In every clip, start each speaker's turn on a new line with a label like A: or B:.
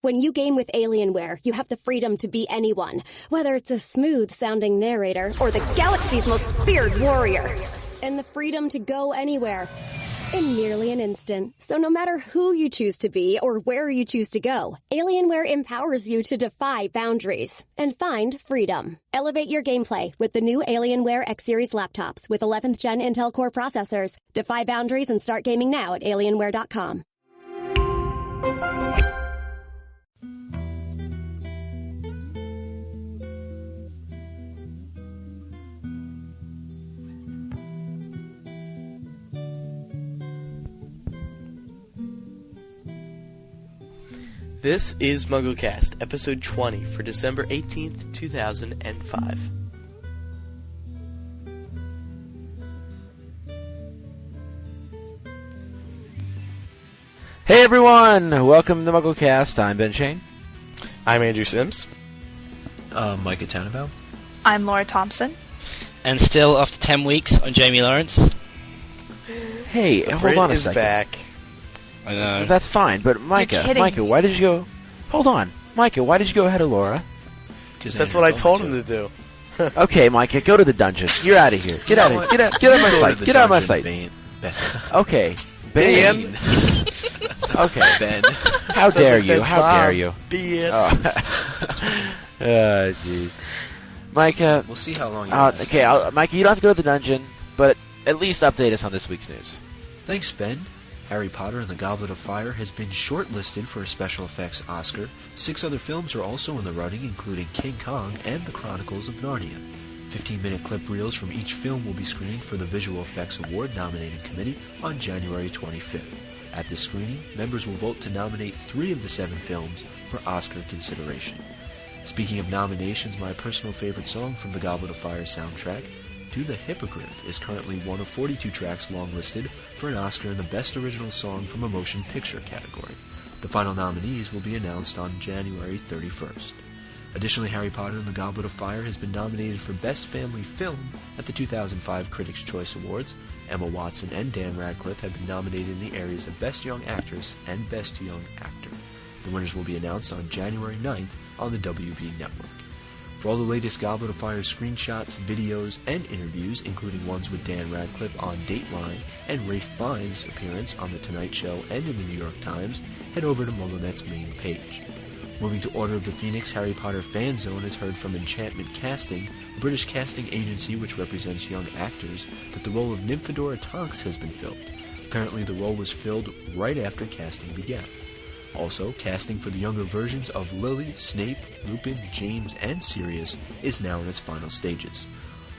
A: When you game with Alienware, you have the freedom to be anyone, whether it's a smooth-sounding narrator or the galaxy's most feared warrior. And the freedom to go anywhere in merely an instant. So no matter who you choose to be or where you choose to go, Alienware empowers you to defy boundaries and find freedom. Elevate your gameplay with the new Alienware X-Series laptops with 11th Gen Intel Core processors. Defy boundaries and start gaming now at Alienware.com.
B: This is MuggleCast, episode 20 for December 18th, 2005.
C: Hey everyone! Welcome to MuggleCast. I'm Ben Shane.
B: I'm Andrew Sims.
D: Micah Tannenbaum.
E: I'm Laura Thompson.
F: And still, after 10 weeks, I'm Jamie Lawrence.
C: Hey, hold on a
B: Brit is
C: second.
B: Back.
F: I know.
C: That's fine, but Micah, why did you go... Hold on. Micah, why did you go ahead of Laura?
B: That's what I told him to do.
C: Okay, Micah, go to the dungeon. You're out of here. Get out of my sight. Get out of my sight. Okay. Ben. Okay.
D: Ben.
C: How dare you? How dare you?
B: Be it.
C: Oh, jeez. Micah...
D: We'll see how long you last.
C: Okay, Micah, you don't have to go to the dungeon, but at least update us on this week's news.
D: Thanks, Ben. Harry Potter and the Goblet of Fire has been shortlisted for a special effects Oscar. 6 other films are also in the running, including King Kong and The Chronicles of Narnia. 15-minute clip reels from each film will be screened for the Visual Effects Award nominating committee on January 25th. At this screening, members will vote to nominate 3 of the 7 films for Oscar consideration. Speaking of nominations, my personal favorite song from the Goblet of Fire soundtrack, Do the Hippogriff, is currently one of 42 tracks longlisted for an Oscar in the Best Original Song from a Motion Picture category. The final nominees will be announced on January 31st. Additionally, Harry Potter and the Goblet of Fire has been nominated for Best Family Film at the 2005 Critics' Choice Awards. Emma Watson and Dan Radcliffe have been nominated in the areas of Best Young Actress and Best Young Actor. The winners will be announced on January 9th on the WB Network. For all the latest Goblet of Fire screenshots, videos, and interviews, including ones with Dan Radcliffe on Dateline and Ralph Fiennes' appearance on The Tonight Show and in the New York Times, head over to MuggleNet's main page. Moving to Order of the Phoenix, Harry Potter Fan Zone has heard from Enchantment Casting, a British casting agency which represents young actors, that the role of Nymphadora Tonks has been filled. Apparently the role was filled right after casting began. Also, casting for the younger versions of Lily, Snape, Lupin, James, and Sirius is now in its final stages.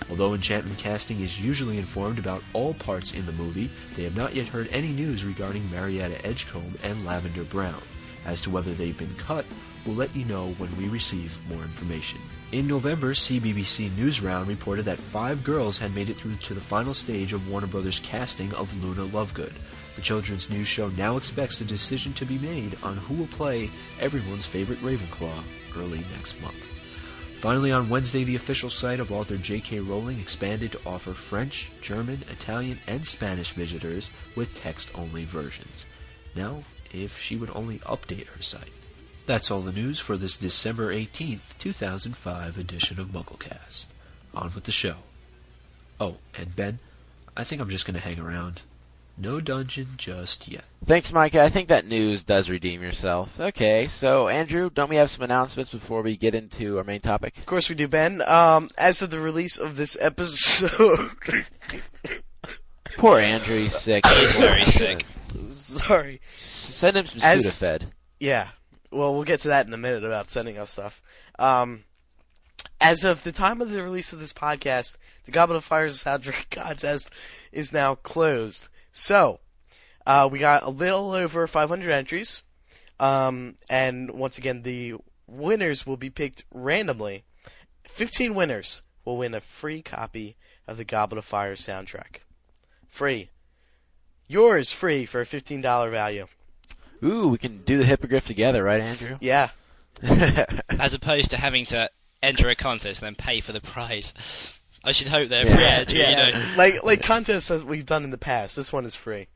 D: Although Enchantment Casting is usually informed about all parts in the movie, they have not yet heard any news regarding Marietta Edgecombe and Lavender Brown. As to whether they've been cut, we'll let you know when we receive more information. In November, CBBC Newsround reported that 5 girls had made it through to the final stage of Warner Brothers' casting of Luna Lovegood. The children's news show now expects a decision to be made on who will play everyone's favorite Ravenclaw early next month. Finally, on Wednesday, the official site of author J.K. Rowling expanded to offer French, German, Italian, and Spanish visitors with text-only versions. Now, if she would only update her site. That's all the news for this December 18th, 2005 edition of MuggleCast. On with the show. Oh, and Ben, I think I'm just going to hang around. No dungeon just yet.
C: Thanks, Micah. I think that news does redeem yourself. Okay, so Andrew, don't we have some announcements before we get into our main topic?
B: Of course we do, Ben. As of the release of this episode...
C: Poor Andrew, he's sick.
F: He's very sick.
B: Sorry.
C: Send him some Sudafed.
B: Yeah. Well, we'll get to that in a minute about sending us stuff. As of the time of the release of this podcast, the Goblet of Fire's soundtrack contest is now closed. So, we got a little over 500 entries, and once again, the winners will be picked randomly. 15 winners will win a free copy of the Goblet of Fire soundtrack. Free. Yours free for a $15 value.
C: Ooh, we can do the Hippogriff together, right, Andrew?
B: Yeah.
F: As opposed to having to enter a contest and then pay for the prize. I should hope they're free.
B: Yeah. Like contests as we've done in the past. This one is free.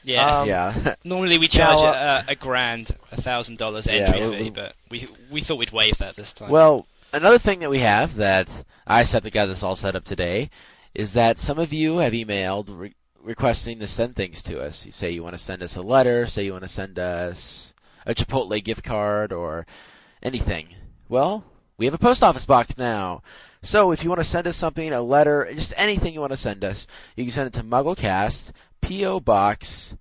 F: Yeah.
C: Yeah.
F: Normally we charge
B: Now,
F: a grand, $1,000 entry fee, but we thought we'd waive that this time.
C: Well, another thing that we have that I set the guy this all set up today is that some of you have emailed requesting to send things to us. You say you want to send us a letter, say you want to send us a Chipotle gift card or anything. Well, we have a post office box now. So if you want to send us something, a letter, just anything you want to send us, you can send it to MuggleCast, P.O. Box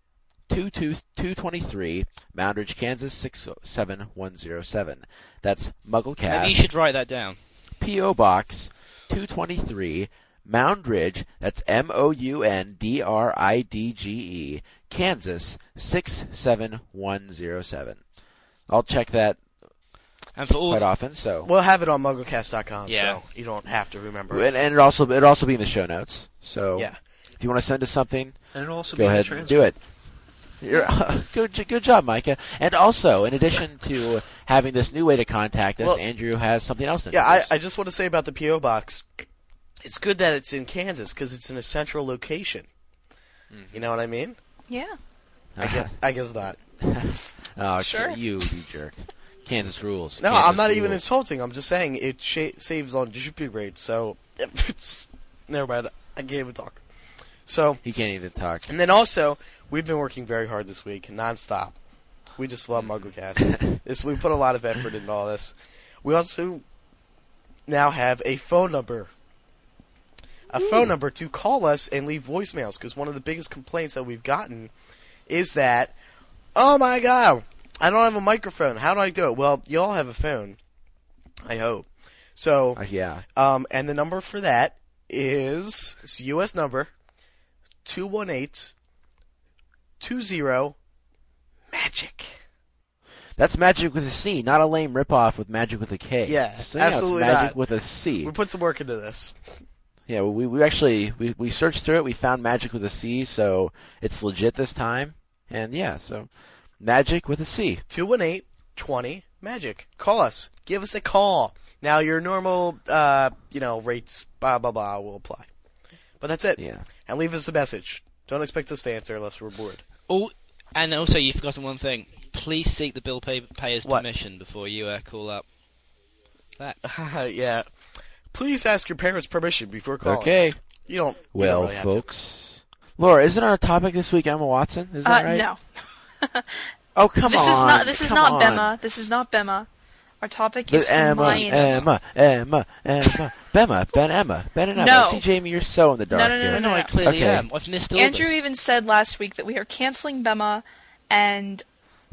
C: 223, Moundridge, Kansas 67107. That's MuggleCast.
F: Maybe you should write that down.
C: P.O. Box 223, Moundridge, that's Moundridge, Kansas 67107. I'll check that
F: And for all
C: quite often, so
B: We'll have it on MuggleCast.com,
F: Yeah.
B: so you don't have to remember.
C: and it'll also be in the show notes. So
B: Yeah.
C: if you want to send us something,
D: And it'll also
C: go
D: be in the
C: ahead and do it. Good job, Micah. And also, in addition to having this new way to contact us,
B: Well,
C: Andrew has something else.
B: Yeah, I just want to say about the P.O. Box, it's good that it's in Kansas because it's in a central location. You know what I mean?
E: Yeah.
B: I guess not.
C: Oh,
E: Sure.
C: you jerk. Kansas rules.
B: No,
C: Kansas
B: I'm not even
C: rules.
B: insulting. I'm just saying it saves on shipping rates, so it's never mind. I can't even talk. So,
C: He can't even talk.
B: and then also, we've been working very hard this week, nonstop. We just love MuggleCast. We put a lot of effort into all this. We also now have a phone number. A phone number to call us and leave voicemails, because one of the biggest complaints that we've gotten is that, oh my god, I don't have a microphone. How do I do it? Well, you all have a phone. I hope. So,
C: Yeah.
B: and the number for that is, it's a U.S. number, 218-20-MAGIC.
C: That's magic with a C, not a lame ripoff with magic with a K.
B: Yeah,
C: So,
B: absolutely
C: it's magic
B: not.
C: with a C.
B: We put some work into this.
C: Yeah, we actually searched through it. We found magic with a C, so it's legit this time. And yeah, so magic with a C.
B: 218-20-MAGIC. Call us. Give us a call. Now, your normal, rates, blah, blah, blah, will apply. But that's it.
C: Yeah.
B: And leave us a message. Don't expect us to answer unless we're bored.
F: Oh, and also you've forgotten one thing. Please seek the bill payer's
B: What?
F: permission before you call up. That.
B: Yeah. Please ask your parents' permission before calling.
C: Okay.
B: You don't.
C: Well,
B: really have to.
C: folks. Laura, isn't our topic this week Emma Watson? Is that right?
E: No.
C: Oh, come
E: This
C: on.
E: is not. This is
C: come
E: not
C: on.
E: Bema. This is not Bema. Our topic
C: But
E: is Hermione.
C: Emma. Bema, Ben and Emma.
E: No.
C: See, Jamie, you're so in the dark
E: No,
C: here.
F: I know I clearly
C: Okay.
F: am. I've missed all
E: Andrew
F: this.
E: even said last week that we are canceling Bema, and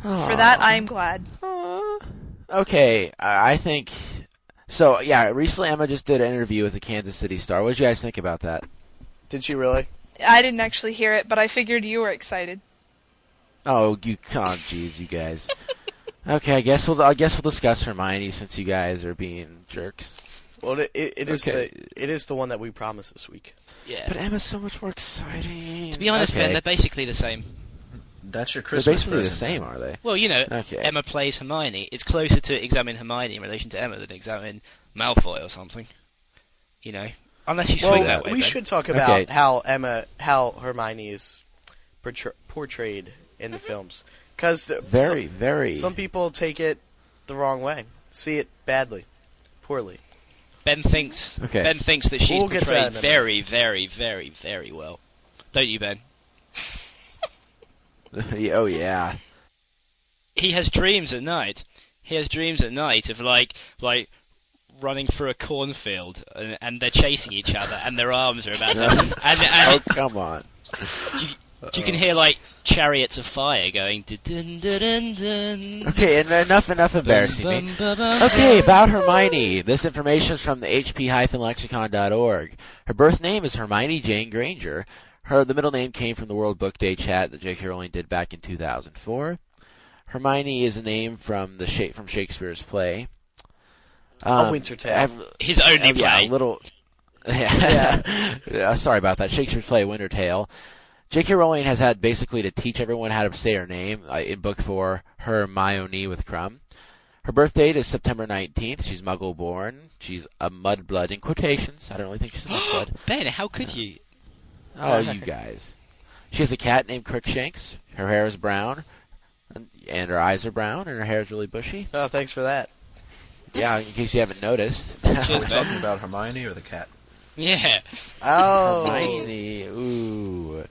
E: for that I am glad.
C: Okay, I think... So, yeah, recently Emma just did an interview with the Kansas City Star. What did you guys think about that?
B: Did she really?
E: I didn't actually hear it, but I figured you were excited.
C: Oh, jeez, you guys. Okay, I guess we'll discuss Hermione since you guys are being jerks.
B: Well, it is
C: Okay.
B: it is the one that we promised this week.
F: Yeah.
C: But Emma's so much more exciting.
F: To be honest,
C: okay.
F: Ben, they're basically the same.
D: That's your
C: They're
D: Christmas
C: basically the
D: present.
C: same, are they?
F: Well,
C: Okay.
F: Emma plays Hermione. It's closer to examine Hermione in relation to Emma than examine Malfoy or something. Unless you swing that way.
B: we
F: Ben.
B: should talk about
C: Okay.
B: how Hermione is portrayed in the films, because
C: Very.
B: some people take it the wrong way, see it badly, poorly.
F: Ben thinks that she's
B: We'll get to that
F: portrayed
B: in a
F: very, very, very, very well. Don't you, Ben?
C: Oh, yeah.
F: He has dreams at night. He has dreams at night of like running through a cornfield and they're chasing each other and their arms are about to
C: Oh, come on.
F: you can hear like chariots of fire going dun dun dun dun.
C: Okay, enough embarrassing me. Okay, about Hermione. This information is from the hp-lexicon.org. Her birth name is Hermione Jane Granger. The middle name came from the World Book Day chat that J.K. Rowling did back in 2004. Hermione is a name from Shakespeare's play.
B: A Winter Tale.
F: His only
C: Yeah,
F: play.
C: a little. Yeah. Sorry about that. Shakespeare's play, Winter Tale. J.K. Rowling has had basically to teach everyone how to say her name in Book 4, Hermione with Crumb. Her birth date is September 19th. She's Muggle-born. She's a mudblood in quotations. I don't really think she's a mudblood.
F: Ben, how could you?
C: Oh, you guys. She has a cat named Crookshanks. Her hair is brown, and her eyes are brown, and her hair is really bushy.
B: Oh, thanks for that.
C: Yeah, in case you haven't noticed.
D: Are we talking about Hermione or the cat?
F: Yeah.
B: Oh.
C: Hermione. Ooh.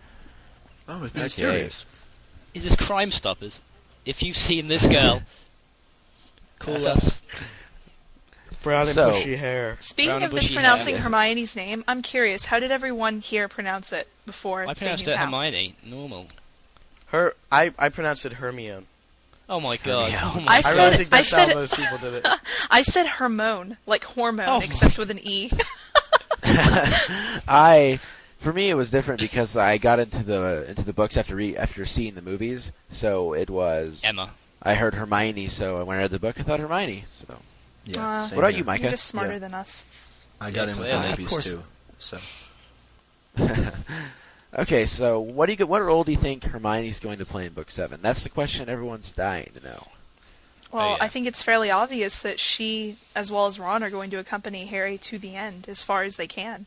D: I was being curious.
F: Is this Crime Stoppers? If you've seen this girl, call us.
B: Brown and bushy hair.
E: Speaking of mispronouncing Hermione's name, I'm curious, how did everyone here pronounce it before
F: I pronounced
E: they knew
F: it
E: how?
F: Hermione, normal.
B: I pronounced it Hermione.
F: Oh my god.
C: Hermione.
F: Oh my
E: I
F: god.
B: I really think that's how most people did it.
E: I said Hermione, like hormone,
F: Oh
E: except with an E.
C: For me, it was different because I got into the books after seeing the movies. So it was
F: Emma.
C: I heard Hermione, so when I read the book, I thought Hermione. So
D: Yeah.
C: what about you, Micah?
E: You're just smarter
D: Yeah.
E: than us.
D: I got in with the
F: clearly.
D: movies
C: Of course.
D: too. So
C: Okay, so what role do you think Hermione's going to play in Book 7? That's the question everyone's dying to know.
E: Well,
F: yeah.
E: I think it's fairly obvious that she, as well as Ron, are going to accompany Harry to the end as far as they can.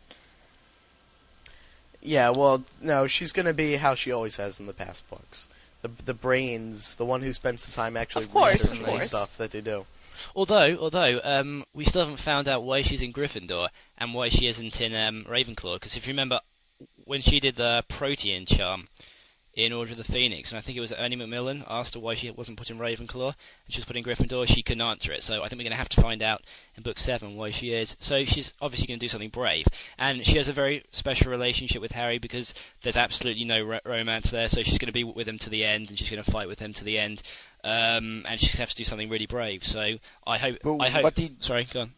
B: Yeah, well, no, she's going to be how she always has in the past books. The brains, the one who spends the time actually
E: Of course,
B: researching
E: of
B: the
E: course.
B: stuff that they do.
F: Although, we still haven't found out why she's in Gryffindor and why she isn't in Ravenclaw. Because if you remember, when she did the Protean charm in Order of the Phoenix, and I think it was Ernie Macmillan asked her why she wasn't put in Ravenclaw and she was put in Gryffindor, she couldn't answer it. So I think we're going to have to find out in Book 7 why she is. So she's obviously going to do something brave. And she has a very special relationship with Harry because there's absolutely no romance there. So she's going to be with him to the end and she's going to fight with him to the end. And she's going to have to do something really brave. So I hope... Sorry, go on.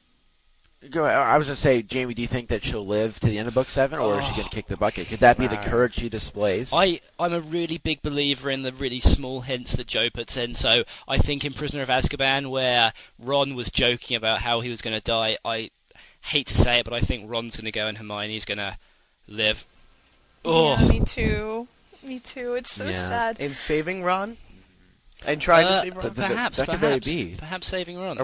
C: I was going to say, Jamie, do you think that she'll live to the end of Book 7, or is she going to kick the bucket? Could that be the courage she displays?
F: I'm a really big believer in the really small hints that Joe puts in. So I think in Prisoner of Azkaban, where Ron was joking about how he was going to die, I hate to say it, but I think Ron's going to go and Hermione's going to live.
E: Yeah,
F: Oh,
E: me too. Me too. It's so sad.
B: In saving Ron? And trying to save Ron?
F: Perhaps,
C: that could very be.
F: Perhaps saving Ron.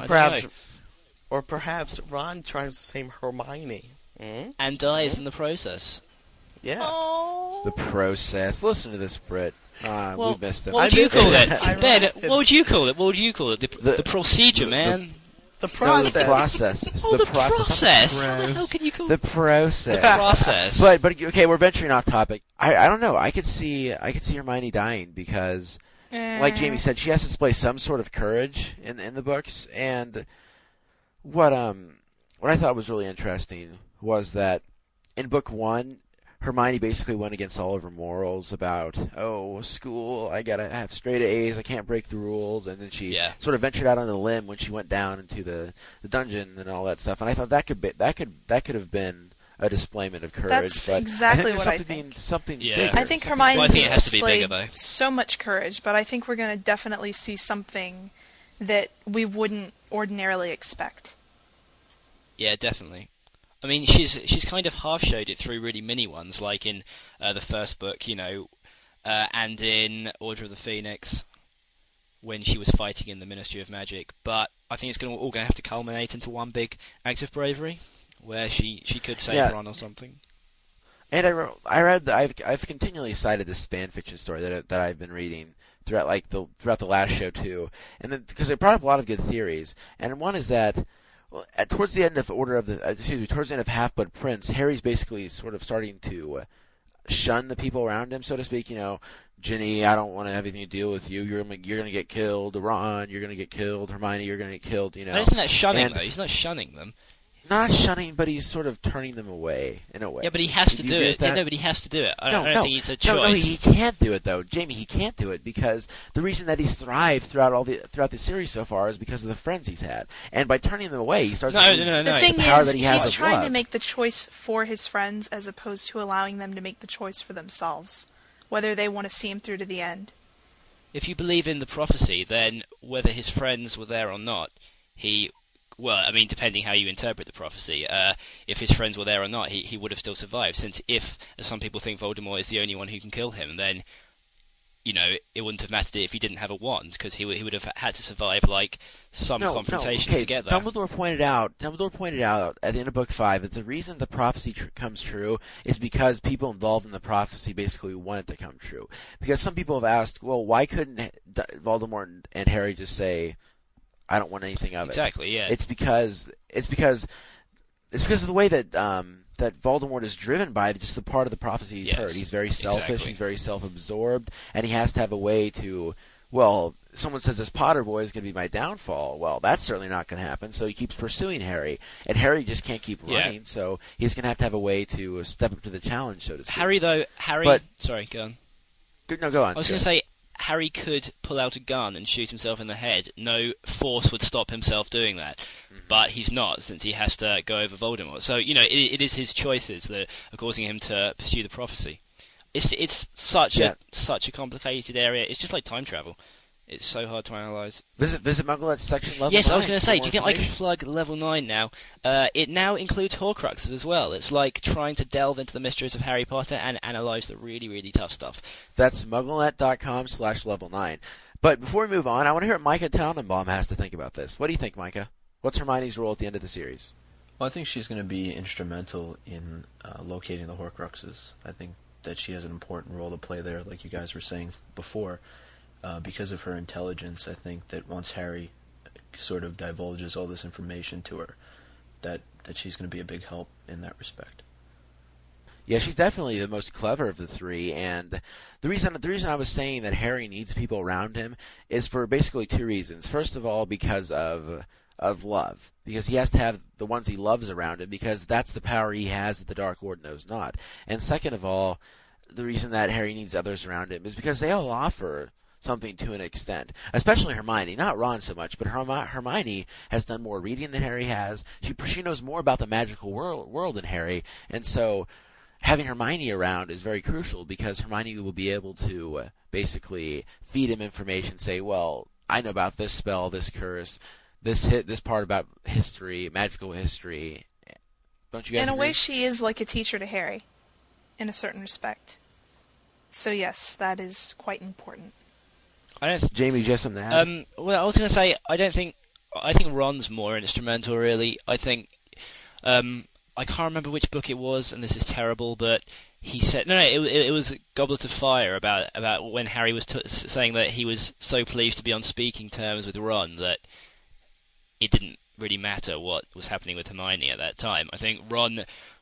B: Or perhaps Ron tries to save Hermione.
F: And dies in the process.
B: Yeah.
E: Oh.
C: The process. Listen to this, Brit. We missed it.
F: What would you call it?
B: I
F: Ben,
B: missed it.
F: what would you call it? What would you call it? The procedure, man.
B: The process.
C: No, the process. It's
F: Oh, the process.
C: not
F: How the
C: the
F: hell can you call
C: The
F: it?
C: process.
F: The process.
C: But okay, we're venturing off topic. I don't know. I could see Hermione dying because, like Jamie said, she has to display some sort of courage in the books. And what I thought was really interesting was that in Book 1, Hermione basically went against all of her morals about, school, I gotta have straight A's, I can't break the rules, and then she sort of ventured out on a limb when she went down into the dungeon and all that stuff. And I thought that could have been a displayment of courage.
E: That's
C: but
E: exactly
C: I think
E: what
C: there's
E: I think.
C: something
F: Yeah.
C: bigger.
E: I think
C: something
E: Hermione
F: Well, I think it
E: has
F: has to be bigger,
E: displayed
F: though.
E: so much courage, but I think we're going to definitely see something that we wouldn't ordinarily expect.
F: Yeah, definitely. I mean, she's kind of half showed it through really mini ones, like in the first book, and in Order of the Phoenix when she was fighting in the Ministry of Magic. But I think it's all going to have to culminate into one big act of bravery, where she could save Ron or something.
C: And I've continually cited this fan fiction story that I've been reading throughout the last show too, and because it brought up a lot of good theories. And one is that towards the end of towards the end of Half-Blood Prince, Harry's basically sort of starting to shun the people around him, so to speak. Ginny, I don't want to have anything to deal with you. You're going to get killed. Ron, you're going to get killed. Hermione, you're going to get killed.
F: I don't think that's shunning, though. He's not shunning them.
C: Not shunning, but he's sort of turning them away in a way.
F: Yeah, but he has to do it.
C: Yeah,
F: no, but he has to do it. I don't think it's a choice.
C: No, he can't do it though, Jamie. He can't do it because the reason that he's thrived throughout the series so far is because of the friends he's had, and by turning them away, he starts.
E: The thing
C: power
E: is,
C: that he has
E: he's
C: of
E: trying
C: love.
E: to make the choice for his friends as opposed to allowing them to make the choice for themselves, whether they want to see him through to the end.
F: If you believe in the prophecy, then whether his friends were there or not, depending how you interpret the prophecy, if his friends were there or not, he would have still survived. Since if, as some people think, Voldemort is the only one who can kill him, then it wouldn't have mattered if he didn't have a wand, because he would have had to survive like some confrontations to get there.
C: Dumbledore pointed out at the end of Book 5 that the reason the prophecy comes true is because people involved in the prophecy basically want it to come true. Because some people have asked, well, why couldn't Voldemort and Harry just say, I don't want anything of it?
F: Exactly, yeah.
C: It's because of the way that that Voldemort is driven by just the part of the prophecy he's heard. He's very selfish,
F: exactly.
C: He's very self-absorbed, and he has to have a way to, well, someone says this Potter boy is going to be my downfall. Well, that's certainly not going to happen, so he keeps pursuing Harry, and Harry just can't keep running, so he's going to have a way to step up to the challenge, so to speak.
F: Sorry, go on.
C: No, go on.
F: I was going to say, Harry could pull out a gun and shoot himself in the head. No force would stop himself doing that. Mm-hmm. But he's not, since he has to go over Voldemort. So, it is his choices that are causing him to pursue the prophecy. It's such a complicated area. It's just like time travel. It's so hard to analyse.
C: Visit MuggleCast section level 9.
F: Yes, I was going to say, do you think I can plug level 9 now? It now includes Horcruxes as well. It's like trying to delve into the mysteries of Harry Potter and analyse the really, really tough stuff.
C: That's MuggleNet.com/level 9. But before we move on, I want to hear what Micah Tannenbaum has to think about this. What do you think, Micah? What's Hermione's role at the end of the series?
D: Well, I think she's going to be instrumental in locating the Horcruxes. I think that she has an important role to play there, like you guys were saying before. Because of her intelligence, I think that once Harry sort of divulges all this information to her, that she's going to be a big help in that respect.
C: Yeah, she's definitely the most clever of the three, and the reason I was saying that Harry needs people around him is for basically two reasons. First of all, because of love, because he has to have the ones he loves around him, because that's the power he has that the Dark Lord knows not. And second of all, the reason that Harry needs others around him is because they all offer something to an extent, especially Hermione, not Ron so much, but Hermione has done more reading than Harry has. She knows more about the magical world than Harry, and so having Hermione around is very crucial, because Hermione will be able to basically feed him information, say, well, I know about this spell, this curse, this part about history, magical history. Don't you guys agree?
E: In a way, she is like a teacher to Harry, in a certain respect. So yes, that is quite important.
C: Jamie, just something to add?
F: Well, I was going to say, I think Ron's more instrumental, really. I think, I can't remember which book it was, and this is terrible, but he said, it was Goblet of Fire, about when Harry was saying that he was so pleased to be on speaking terms with Ron that it didn't really matter what was happening with Hermione at that time. I think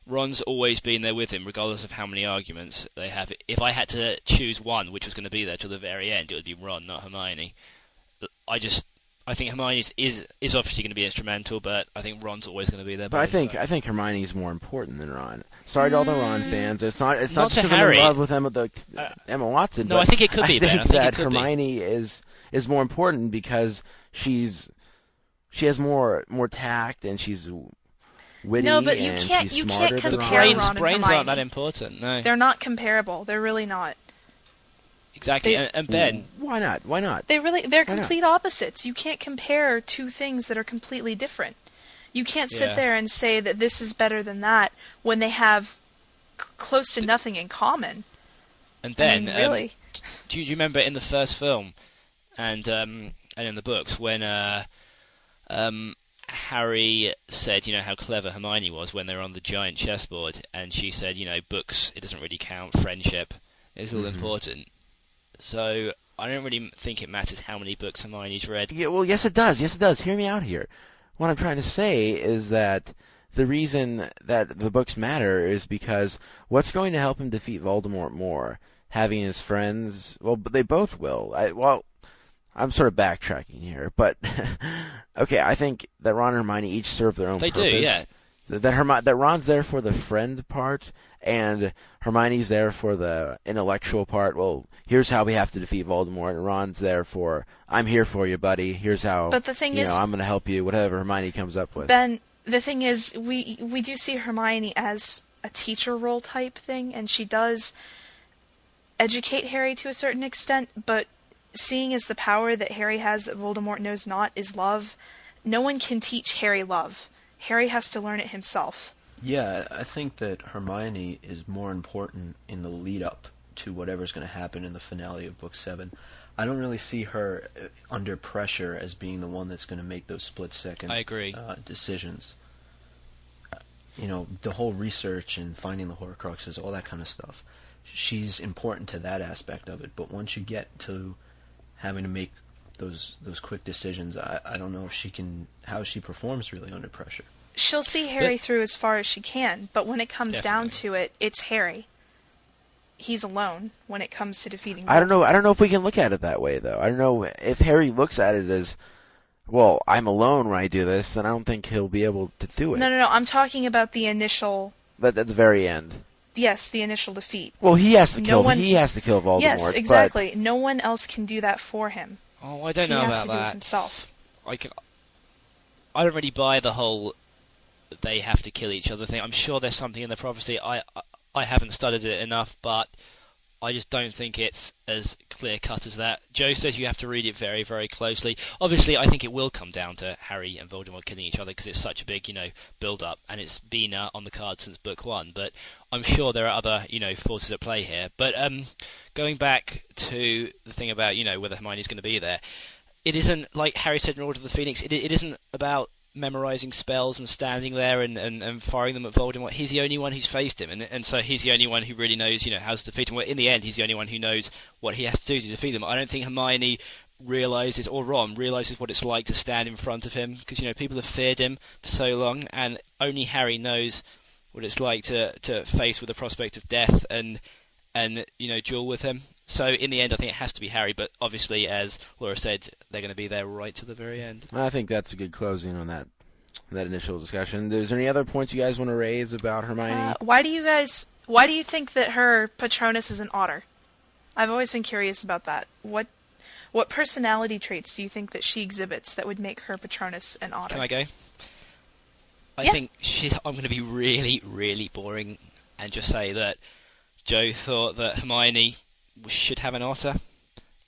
F: Ron's always been there with him, regardless of how many arguments they have. If I had to choose one which was going to be there till the very end, it would be Ron, not Hermione. I think Hermione is obviously going to be instrumental, but I think Ron's always going to be there.
G: But I think Hermione is more important than Ron. Sorry to all the Ron fans. It's not just because I'm in love with Emma Watson.
F: No, I think it could be.
G: I think that Hermione is more important because she has more tact, and she's witty.
E: No, but you can't compare Ron and Hermione.
F: Brains aren't that important. No,
E: they're not comparable. They're really not.
F: Exactly, and Ben.
G: Why not?
E: They're complete opposites. You can't compare two things that are completely different. You can't sit there and say that this is better than that when they have close to nothing in common.
F: And Ben,
E: really,
F: do you remember in the first film and in the books when Harry said, how clever Hermione was when they were on the giant chessboard, and she said, books, it doesn't really count, friendship is all important. So I don't really think it matters how many books Hermione's read.
G: Yeah, well, yes it does. Hear me out here. What I'm trying to say is that the reason that the books matter is because what's going to help him defeat Voldemort more? Having his friends? Well, they both will. I'm sort of backtracking here, but okay, I think that Ron and Hermione each serve their own purpose.
F: They do, yeah.
G: That Ron's there for the friend part, and Hermione's there for the intellectual part. Well, here's how we have to defeat Voldemort, and Ron's there for, I'm here for you, buddy. Here's how.
E: But the thing is,
G: I'm going to help you, whatever Hermione comes up with.
E: Ben, the thing is, we do see Hermione as a teacher role type thing, and she does educate Harry to a certain extent, but seeing as the power that Harry has that Voldemort knows not is love, no one can teach Harry love. Harry has to learn it himself.
D: Yeah, I think that Hermione is more important in the lead-up to whatever's going to happen in the finale of Book 7. I don't really see her under pressure as being the one that's going to make those split-second
F: I agree.
D: Decisions. The whole research and finding the Horcruxes, all that kind of stuff. She's important to that aspect of it, but once you get to having to make those quick decisions, I don't know if how she performs really under pressure.
E: She'll see Harry through as far as she can, but when it comes down to it, it's Harry. He's alone when it comes to defeating Voldemort.
G: I don't know if we can look at it that way, though. I don't know if Harry looks at it as, well, I'm alone when I do this, then I don't think he'll be able to do it.
E: No. I'm talking about the initial...
G: But at the very end.
E: Yes, the initial defeat.
G: Well, he has to kill Voldemort.
E: Yes, exactly. No one else can do that for him.
F: Oh, I don't know about that.
E: He has to do it himself.
F: I don't really buy the whole they have to kill each other thing. I'm sure there's something in the prophecy. I haven't studied it enough, but I just don't think it's as clear-cut as that. Joe says you have to read it very, very closely. Obviously, I think it will come down to Harry and Voldemort killing each other because it's such a big, build-up, and it's been on the card since Book 1. But I'm sure there are other, forces at play here. But going back to the thing about, whether Hermione's going to be there, it isn't, like Harry said in Order of the Phoenix, it isn't about memorizing spells and standing there and firing them at Voldemort. He's the only one who's faced him, and so he's the only one who really knows, how to defeat him. Well, in the end, he's the only one who knows what he has to do to defeat them. I don't think Hermione realizes, or Ron realizes, what it's like to stand in front of him, because people have feared him for so long, and only Harry knows what it's like to face with the prospect of death and duel with him. So in the end, I think it has to be Harry, but obviously, as Laura said, they're going to be there right to the very end.
G: I think that's a good closing on that initial discussion. Is there any other points you guys want to raise about Hermione?
E: Why do you think that her Patronus is an otter? I've always been curious about that. What personality traits do you think that she exhibits that would make her Patronus an otter?
F: Can I go? I think I'm going to be really, really boring and just say that Joe thought that Hermione should have an otter.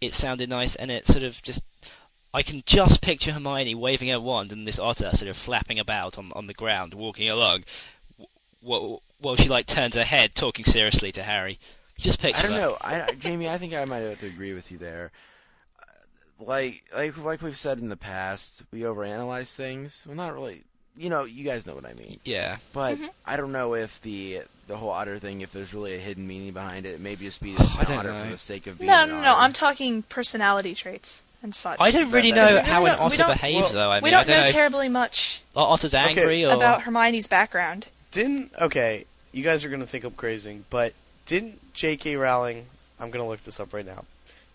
F: It sounded nice, and it sort of just... I can just picture Hermione waving her wand and this otter sort of flapping about on the ground, walking along, while she turns her head, talking seriously to Harry. Just picture that.
G: I don't know. Jamie, I think I might have to agree with you there. Like we've said in the past, we overanalyze things. Well, not really. You guys know what I mean.
F: Yeah.
G: But I don't know if the whole otter thing, if there's really a hidden meaning behind it. Maybe just be an otter for the sake of being an otter.
E: No. I'm talking personality traits and such.
F: I don't really know how an otter behaves, though.
E: We don't know terribly much.
F: Otter's angry
E: about Hermione's background.
B: You guys are going to think I'm crazy, but didn't J.K. Rowling... I'm going to look this up right now.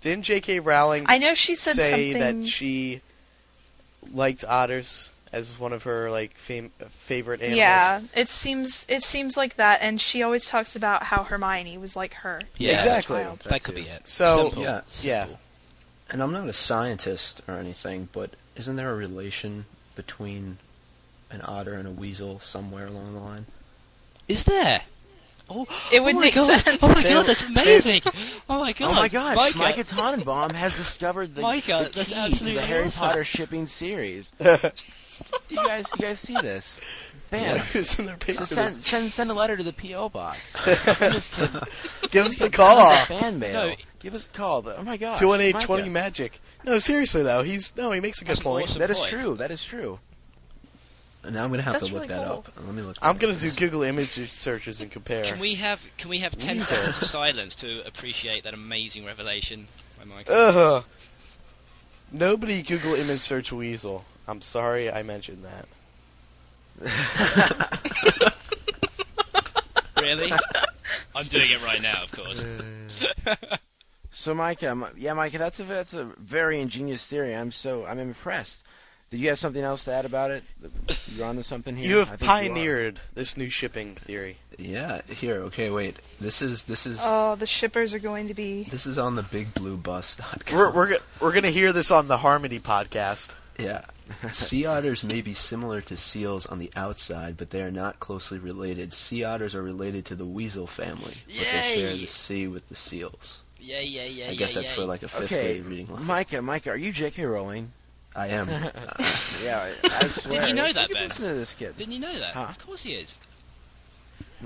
B: Didn't J.K. Rowling
E: I know she said
B: say
E: something...
B: that she liked otters as one of her favorite animals?
E: Yeah, it seems like that, and she always talks about how Hermione was like her.
F: Yeah,
B: exactly.
F: That could be it.
B: So,
F: Simple.
B: Yeah.
D: And I'm not a scientist or anything, but isn't there a relation between an otter and a weasel somewhere along the line?
F: Is there? Oh,
E: it would make sense.
F: Oh my god, that's amazing! Oh my god!
G: Oh my gosh,
F: Micah
G: Tannenbaum has discovered the key to the Harry Potter shipping series. Do you guys see this? Fans, send a letter to the P.O. box.
B: Give us a call.
G: Fan mail. Give us a call. Oh my god.
B: 218-20 magic. No, seriously though, he makes a good point.
F: Awesome
G: That
F: point.
G: is true. That is true.
D: Now I'm gonna have
E: That's
D: to look
E: really
D: that
E: cool.
D: up. Let me look.
B: I'm gonna do Google image searches and compare.
F: Can we have 10 seconds of silence to appreciate that amazing revelation by Micah?
B: Ugh. Nobody Google image search weasel. I'm sorry I mentioned that.
F: Really? I'm doing it right now, of course.
G: So Micah, that's a very ingenious theory. I'm impressed. Did you have something else to add about it? You're onto something here.
B: You have pioneered this new shipping theory.
D: Yeah. Here. Okay. Wait. This is.
E: Oh, the shippers are going to be.
D: This is on the BigBlueBus.com.
B: We're gonna hear this on the Harmony podcast.
D: Yeah. Sea otters may be similar to seals on the outside, but they are not closely related. Sea otters are related to the weasel family, but they share the sea with the seals.
F: Yeah.
D: I guess that's for like a fifth grade reading level.
G: Micah, are you J.K. Rowling?
D: I am.
G: Yeah, I swear.
F: Did you know that, Ben?
G: Listen to this kid.
F: Didn't you know that?
G: Huh?
F: Of course he is.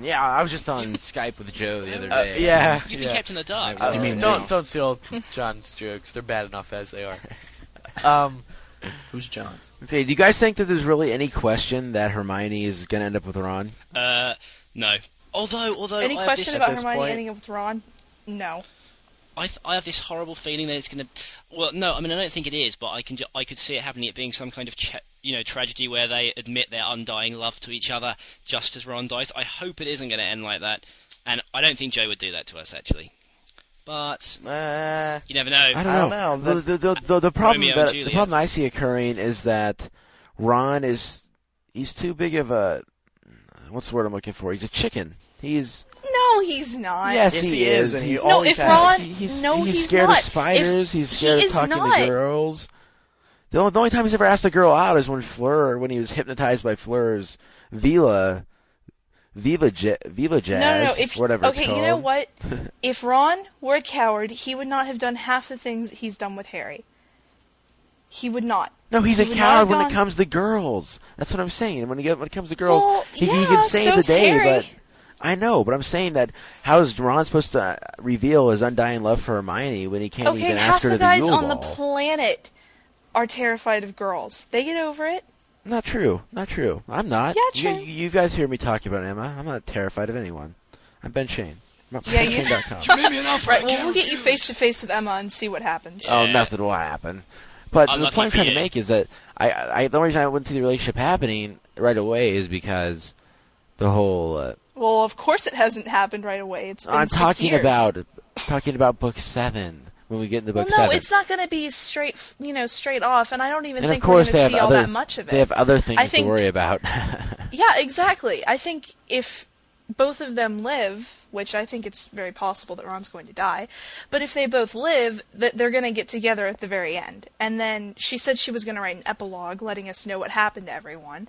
C: Yeah, I was just on Skype with Joe the other day.
B: Yeah.
F: You've been kept in the dark.
D: You mean
B: don't steal John's jokes. They're bad enough as they are.
D: Who's John?
G: Okay, do you guys think that there's really any question that Hermione is going to end up with Ron?
F: No. Although
E: Any
F: I have
E: question
F: this,
E: about
B: this
E: Hermione
B: point-
E: ending up with Ron? No.
F: I have this horrible feeling that it's going to. Well, no, I mean I don't think it is, but I could see it happening. It being some kind of tragedy where they admit their undying love to each other just as Ron dies. I hope it isn't going to end like that, and I don't think Joe would do that to us actually. But you never know.
G: I don't know. The problem I see occurring is that Ron he's too big of a, what's the word I'm looking for? He's a chicken.
E: No, he's not.
G: Yes,
B: Yes,
G: he
B: he
G: is.
B: is, and he
E: No,
B: always
E: if
B: has.
E: Ron-
G: He's
E: No, he's
G: scared
E: not.
G: of spiders. He's
E: He
G: scared of
E: is
G: talking
E: not.
G: to girls. The only time he's ever asked a girl out is when he was hypnotized by Fleur's Viva Jazz,
E: No.
G: whatever it's
E: Okay,
G: called.
E: you know what? If Ron were a coward, he would not have done half the things he's done with Harry. He would not.
G: No, he's
E: He
G: a
E: would not
G: coward
E: have
G: when it
E: gone-
G: comes to girls. That's what I'm saying. When it comes to girls,
E: Well,
G: he
E: yeah,
G: can save the
E: so's
G: day,
E: Harry.
G: but I know. But I'm saying that how is Ron supposed to reveal his undying love for Hermione when he can't
E: Okay,
G: even
E: half
G: ask her
E: the
G: to the
E: guys
G: Yule
E: on the
G: Ball?
E: planet are terrified of girls. They get over it.
G: Not true. I'm not.
E: Yeah, true.
G: You guys hear me talk about Emma. I'm not terrified of anyone. I'm Ben Shane.
E: Yeah, you-
G: BenShane.com.
E: Right, well, we'll get you face to face with Emma and see what happens.
G: Oh, nothing will happen. But
F: I'm
G: the
F: lucky
G: point I'm
F: for
G: trying to
F: you.
G: make is that the only reason I wouldn't see the relationship happening right away is because the whole.
E: Well, of course it hasn't happened right away. It's been
G: I'm
E: 6
G: talking
E: years.
G: about book 7 when we get into book
E: Well, no,
G: 7.
E: it's not going to be straight off, and I don't even
G: And of
E: think we're
G: course
E: going
G: they
E: to
G: have
E: see all
G: other
E: that much of it.
G: they have other things
E: I think-
G: to worry about.
E: Yeah, exactly. I think if both of them live, which I think it's very possible that Ron's going to die, but if they both live, that they're going to get together at the very end. And then she said she was going to write an epilogue letting us know what happened to everyone.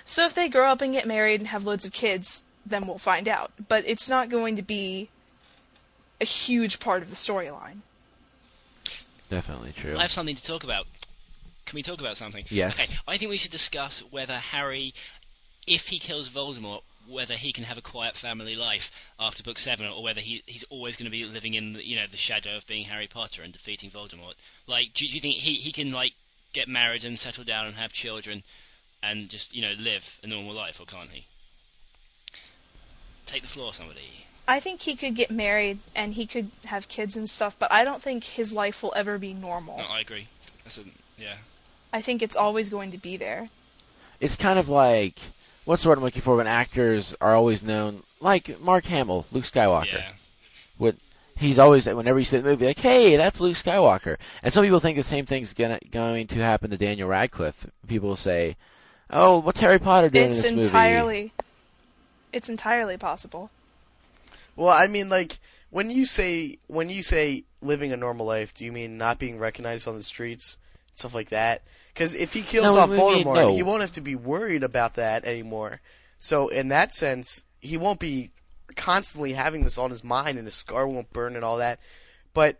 E: So if they grow up and get married and have loads of kids, then we'll find out. But it's not going to be a huge part of the storyline.
G: Definitely true.
F: I have something to talk about. Can we talk about something?
G: Yes.
F: Okay, I think we should discuss whether Harry, if he kills Voldemort, whether he can have a quiet family life after book 7, or whether he's always going to be living in the shadow of being Harry Potter and defeating Voldemort. Like, do you think he can like get married and settle down and have children and just live a normal life, or can't he? Take the floor, somebody.
E: I think he could get married and he could have kids and stuff, but I don't think his life will ever be normal.
F: No, I agree. Yeah.
E: I think it's always going to be there.
G: It's kind of like, what's the word I'm looking for when actors are always known, like Mark Hamill, Luke Skywalker.
F: Yeah.
G: He's always, whenever you see the movie, like, hey, that's Luke Skywalker. And some people think the same thing's going to happen to Daniel Radcliffe. People will say, oh, what's Harry Potter doing in this movie?
E: It's entirely possible.
B: Well, I mean, like, when you say living a normal life, do you mean not being recognized on the streets, stuff like that? Because if he kills off Voldemort, he won't have to be worried about that anymore. So in that sense, he won't be constantly having this on his mind, and his scar won't burn and all that. But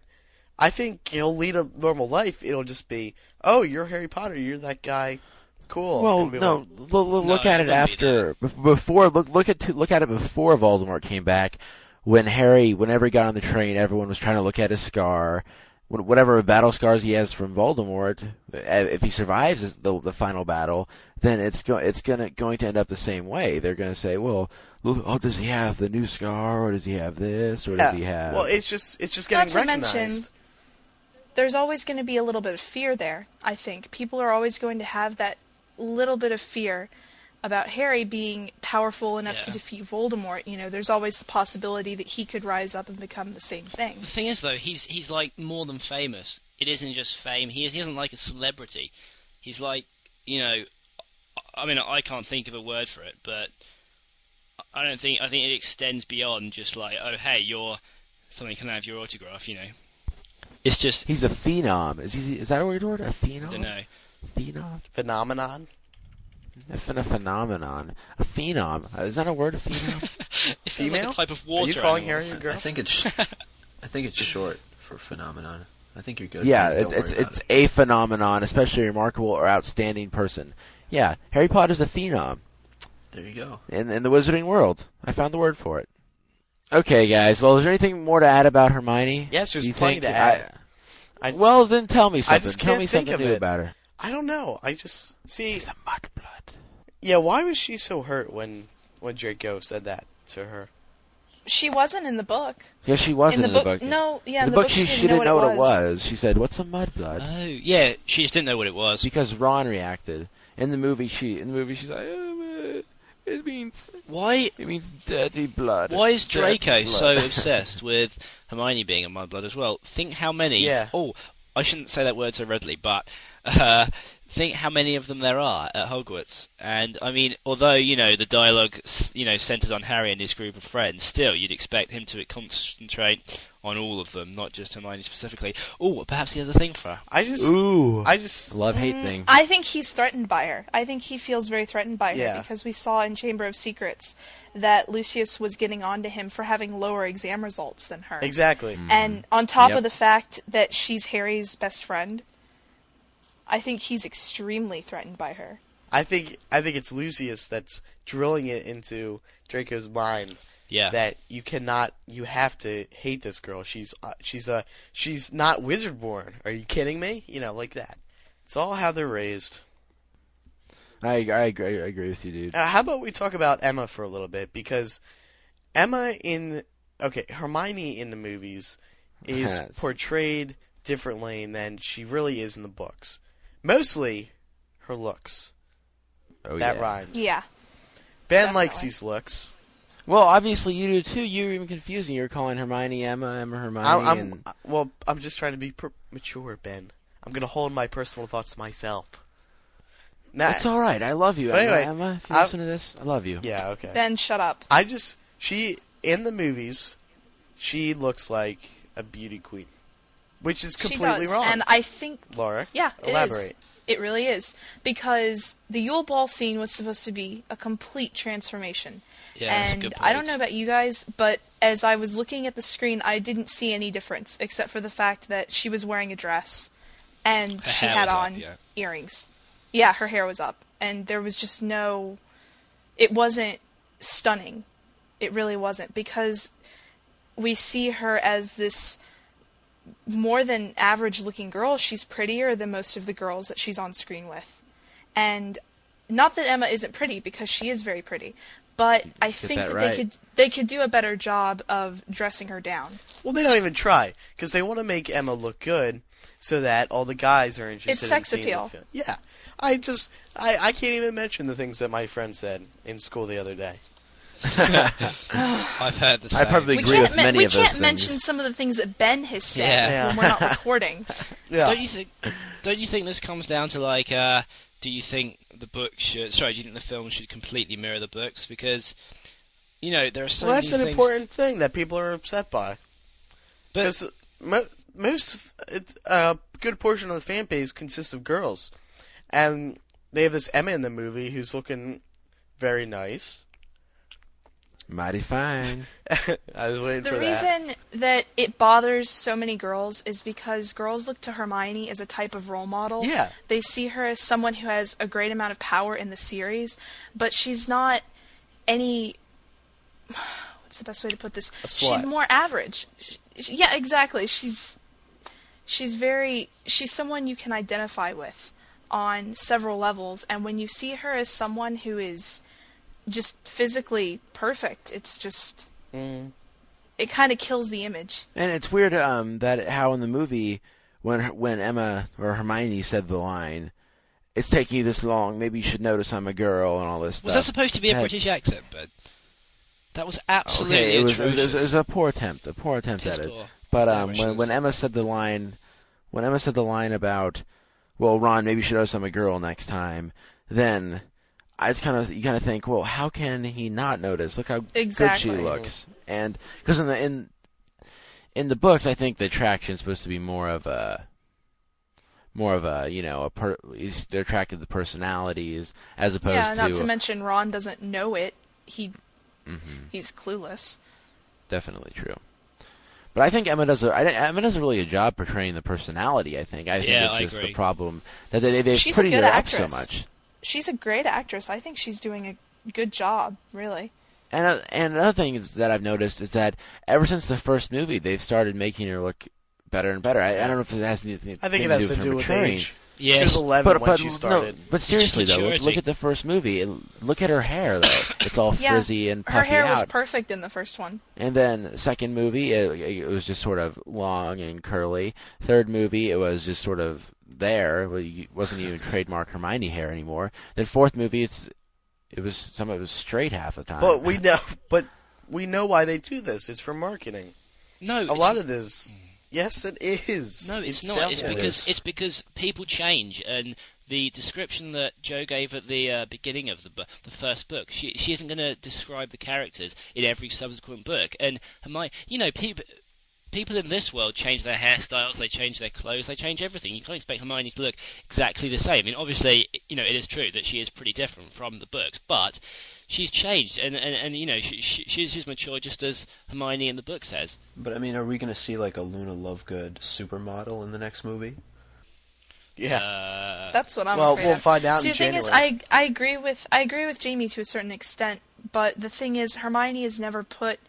B: I think he'll lead a normal life. It'll just be, oh, you're Harry Potter, you're that guy. Cool.
G: Well, no. Look at it after, before. Look at it before Voldemort came back. Whenever he got on the train, everyone was trying to look at his scar. Whatever battle scars he has from Voldemort, if he survives the final battle, then it's going to end up the same way. They're going to say, well, does he have the new scar, or does he have this, or does he have?
B: Well, it's just getting
E: Not to
B: recognized.
E: mention, there's always going to be a little bit of fear there. I think people are always going to have that little bit of fear about Harry being powerful enough to defeat Voldemort. There's always the possibility that he could rise up and become the same thing.
F: The thing is, though, he's like more than famous. It isn't just fame. He isn't like a celebrity. He's like, I mean, I can't think of a word for it, but I think it extends beyond just like, oh, hey, you're something, can I have your autograph? It's just
G: he's a phenom. Is that a weird word? A phenom?
F: I don't know.
G: Phenom.
B: Phenomenon.
G: A phenomenon. A phenom. Is that a word? A phenom?
F: It sounds like
B: Female?
F: a type of water.
B: Are you calling
F: animal.
B: Harry a girl?
D: I think it's short for phenomenon. I think you're good.
G: Yeah,
D: Don't worry
G: it's
D: about it.
G: a phenomenon, especially a remarkable or outstanding person. Yeah, Harry Potter's a phenom.
D: There you go.
G: In the Wizarding world. I found the word for it. Okay, guys. Well, is there anything more to add about Hermione?
B: Yes, there's
G: Do you
B: plenty
G: think
B: to add.
G: Well, then tell me something.
B: just
G: Tell
B: can't
G: me
B: think
G: something
B: of
G: new
B: it.
G: about her.
B: I don't know. I just see.
G: Some mudblood.
B: Yeah, why was she so hurt when Draco said that to her?
E: She wasn't in the book.
G: Yeah, she wasn't in the book.
E: No, yeah,
G: in
E: in
G: the book, she
E: didn't
G: didn't know what it
E: was.
G: was. She said, "What's some mudblood?"
F: Oh, yeah, she just didn't know what it was.
G: Because Ron reacted. In the movie, she's like, it means dirty blood.
F: Why is
G: Dirty
F: Draco
G: blood."
F: so obsessed with Hermione being a mudblood as well? Think how many.
B: Yeah.
F: Oh, I shouldn't say that word so readily, but think how many of them there are at Hogwarts. And I mean, although the dialogue centers on Harry and his group of friends, still you'd expect him to concentrate on all of them, not just Hermione specifically. Oh, perhaps he has a thing for her.
B: I just
G: Love-hate thing.
E: I think he's threatened by her. I think he feels very threatened by
B: Yeah.
E: her because we saw in Chamber of Secrets that Lucius was getting on to him for having lower exam results than her.
B: exactly.
E: And on top
G: Yep.
E: of the fact that she's Harry's best friend, I think he's extremely threatened by her.
B: I think it's Lucius that's drilling it into Draco's mind.
F: Yeah.
B: That you have to hate this girl. She's not wizard born. Are you kidding me? Like that. It's all how they're raised.
G: I agree with you, dude.
B: How about we talk about Emma for a little bit, because Hermione in the movies is portrayed differently than she really is in the books. Mostly her looks.
G: Oh,
B: That
G: yeah.
B: rhymes.
E: Yeah.
B: Ben likes
E: Definitely.
B: these looks.
G: Well, obviously you do too. You were even confusing. You were calling Hermione Emma, Emma Hermione.
B: I'm just trying to be mature, Ben. I'm gonna hold my personal thoughts to myself. Now,
G: It's all right. I love you,
B: But
G: Emma.
B: anyway,
G: Emma, if you
B: I-
G: listen to this, I love you.
B: yeah, okay.
E: Ben, shut up.
B: She in the movies, she looks like a beauty queen, which is completely
E: she does.
B: wrong.
E: And I think,
B: Laura,
E: yeah, it
B: elaborate.
E: is. It really is. Because the Yule Ball scene was supposed to be a complete transformation.
F: Yeah, that's a
E: And
F: good
E: I don't
F: point.
E: know about you guys, but as I was looking at the screen, I didn't see any difference, except for the fact that she was wearing a dress, and
F: Her
E: she
F: hair
E: had
F: was up,
E: on
F: yeah.
E: earrings. Yeah, her hair was up. And there was just no... It wasn't stunning. It really wasn't, because we see her as this more than average looking girl. She's prettier than most of the girls that she's on screen with. And not that Emma isn't pretty, because she is very pretty, but I think
G: that
E: that
G: right.
E: they could do a better job of dressing her down.
B: Well, they don't even try, because they want to make Emma look good, so that all the guys are interested.
E: It's sex
B: in seeing
E: appeal.
B: The film. Yeah, I can't even mention the things that my friend said in school the other day.
F: I've heard the same.
G: I probably agree with many
E: we
G: of those
E: can't
G: things.
E: mention some of the things that Ben has said
F: Yeah.
E: when we're not recording.
B: Yeah,
F: Don't you think this comes down to do you think the book should? Sorry, do you think the film should completely mirror the books? Because there are so
B: well,
F: many
B: that's an
F: things.
B: important thing that people are upset by.
F: But
B: Because a good portion of the fan base consists of girls, and they have this Emma in the movie who's looking very nice.
G: Mighty fine.
B: I was waiting
E: The
B: for that.
E: reason that it bothers so many girls is because girls look to Hermione as a type of role model.
B: Yeah.
E: They see her as someone who has a great amount of power in the series, but she's not any... What's the best way to put this?
B: A slut.
E: She's more average. Yeah, exactly. She's someone you can identify with on several levels, and when you see her as someone who is just physically perfect, it's just... It kind of kills the image.
G: And it's weird that how in the movie when Emma or Hermione said the line, "It's taking you this long. Maybe you should notice I'm a girl," and all this stuff.
F: was that supposed to be a
G: That-
F: British accent? But that was absolutely
G: Okay, it was
F: atrocious.
G: a poor attempt. A poor attempt
F: Piss
G: at it.
F: poor.
G: But
F: Yeah, it
G: when
F: was.
G: Emma said the line, about, well, Ron, maybe you should notice I'm a girl next time, then you kind of think, well, how can he not notice? Look how
E: Exactly.
G: good she looks. And because in the books, I think the attraction's supposed to be more of a they're attracted to personalities as opposed
E: Yeah, not
G: to
E: to mention Ron doesn't know it. He's clueless.
G: Definitely true. But I think Emma does a really good job portraying the personality. I think
F: Yeah,
G: it's
F: I
G: just
F: agree.
G: the problem that they've
E: She's a
G: prettied
E: good
G: her up
E: actress.
G: so much.
E: She's a great actress. I think she's doing good job, really.
G: And another thing that I've noticed is that ever since the first movie, they've started making her look better and better. I don't know if it has anything.
B: I think it has to do with age.
F: Yes.
B: She was 11 when she started.
G: No, but seriously though,
F: maturity.
G: look at the first movie. Look at her hair though; it's all frizzy and puffy
E: her hair
G: out.
E: was perfect in the first one.
G: And then second movie, it was just sort of long and curly. Third movie, it was just sort of there. It wasn't even trademark Hermione hair anymore. Then fourth movie, some of it was straight half the time.
B: But we know why they do this. It's for marketing.
F: No,
B: a lot of this. Yes, it is.
F: No, it's not. It's because people change, and the description that Joe gave at the beginning of the first book, she isn't going to describe the characters in every subsequent book. And Hermione, people in this world change their hairstyles, they change their clothes, they change everything. You can't expect Hermione to look exactly the same. I mean, obviously, it is true that she is pretty different from the books, but she's changed, and she's matured just as Hermione in the books has.
D: But I mean, are we going to see like a Luna Lovegood supermodel in the next movie?
B: Yeah,
E: that's what I'm afraid of.
B: Well, we'll find out.
E: See,
B: in
E: the thing
B: January.
E: is, I agree with Jamie to a certain extent, but the thing is, Hermione has never put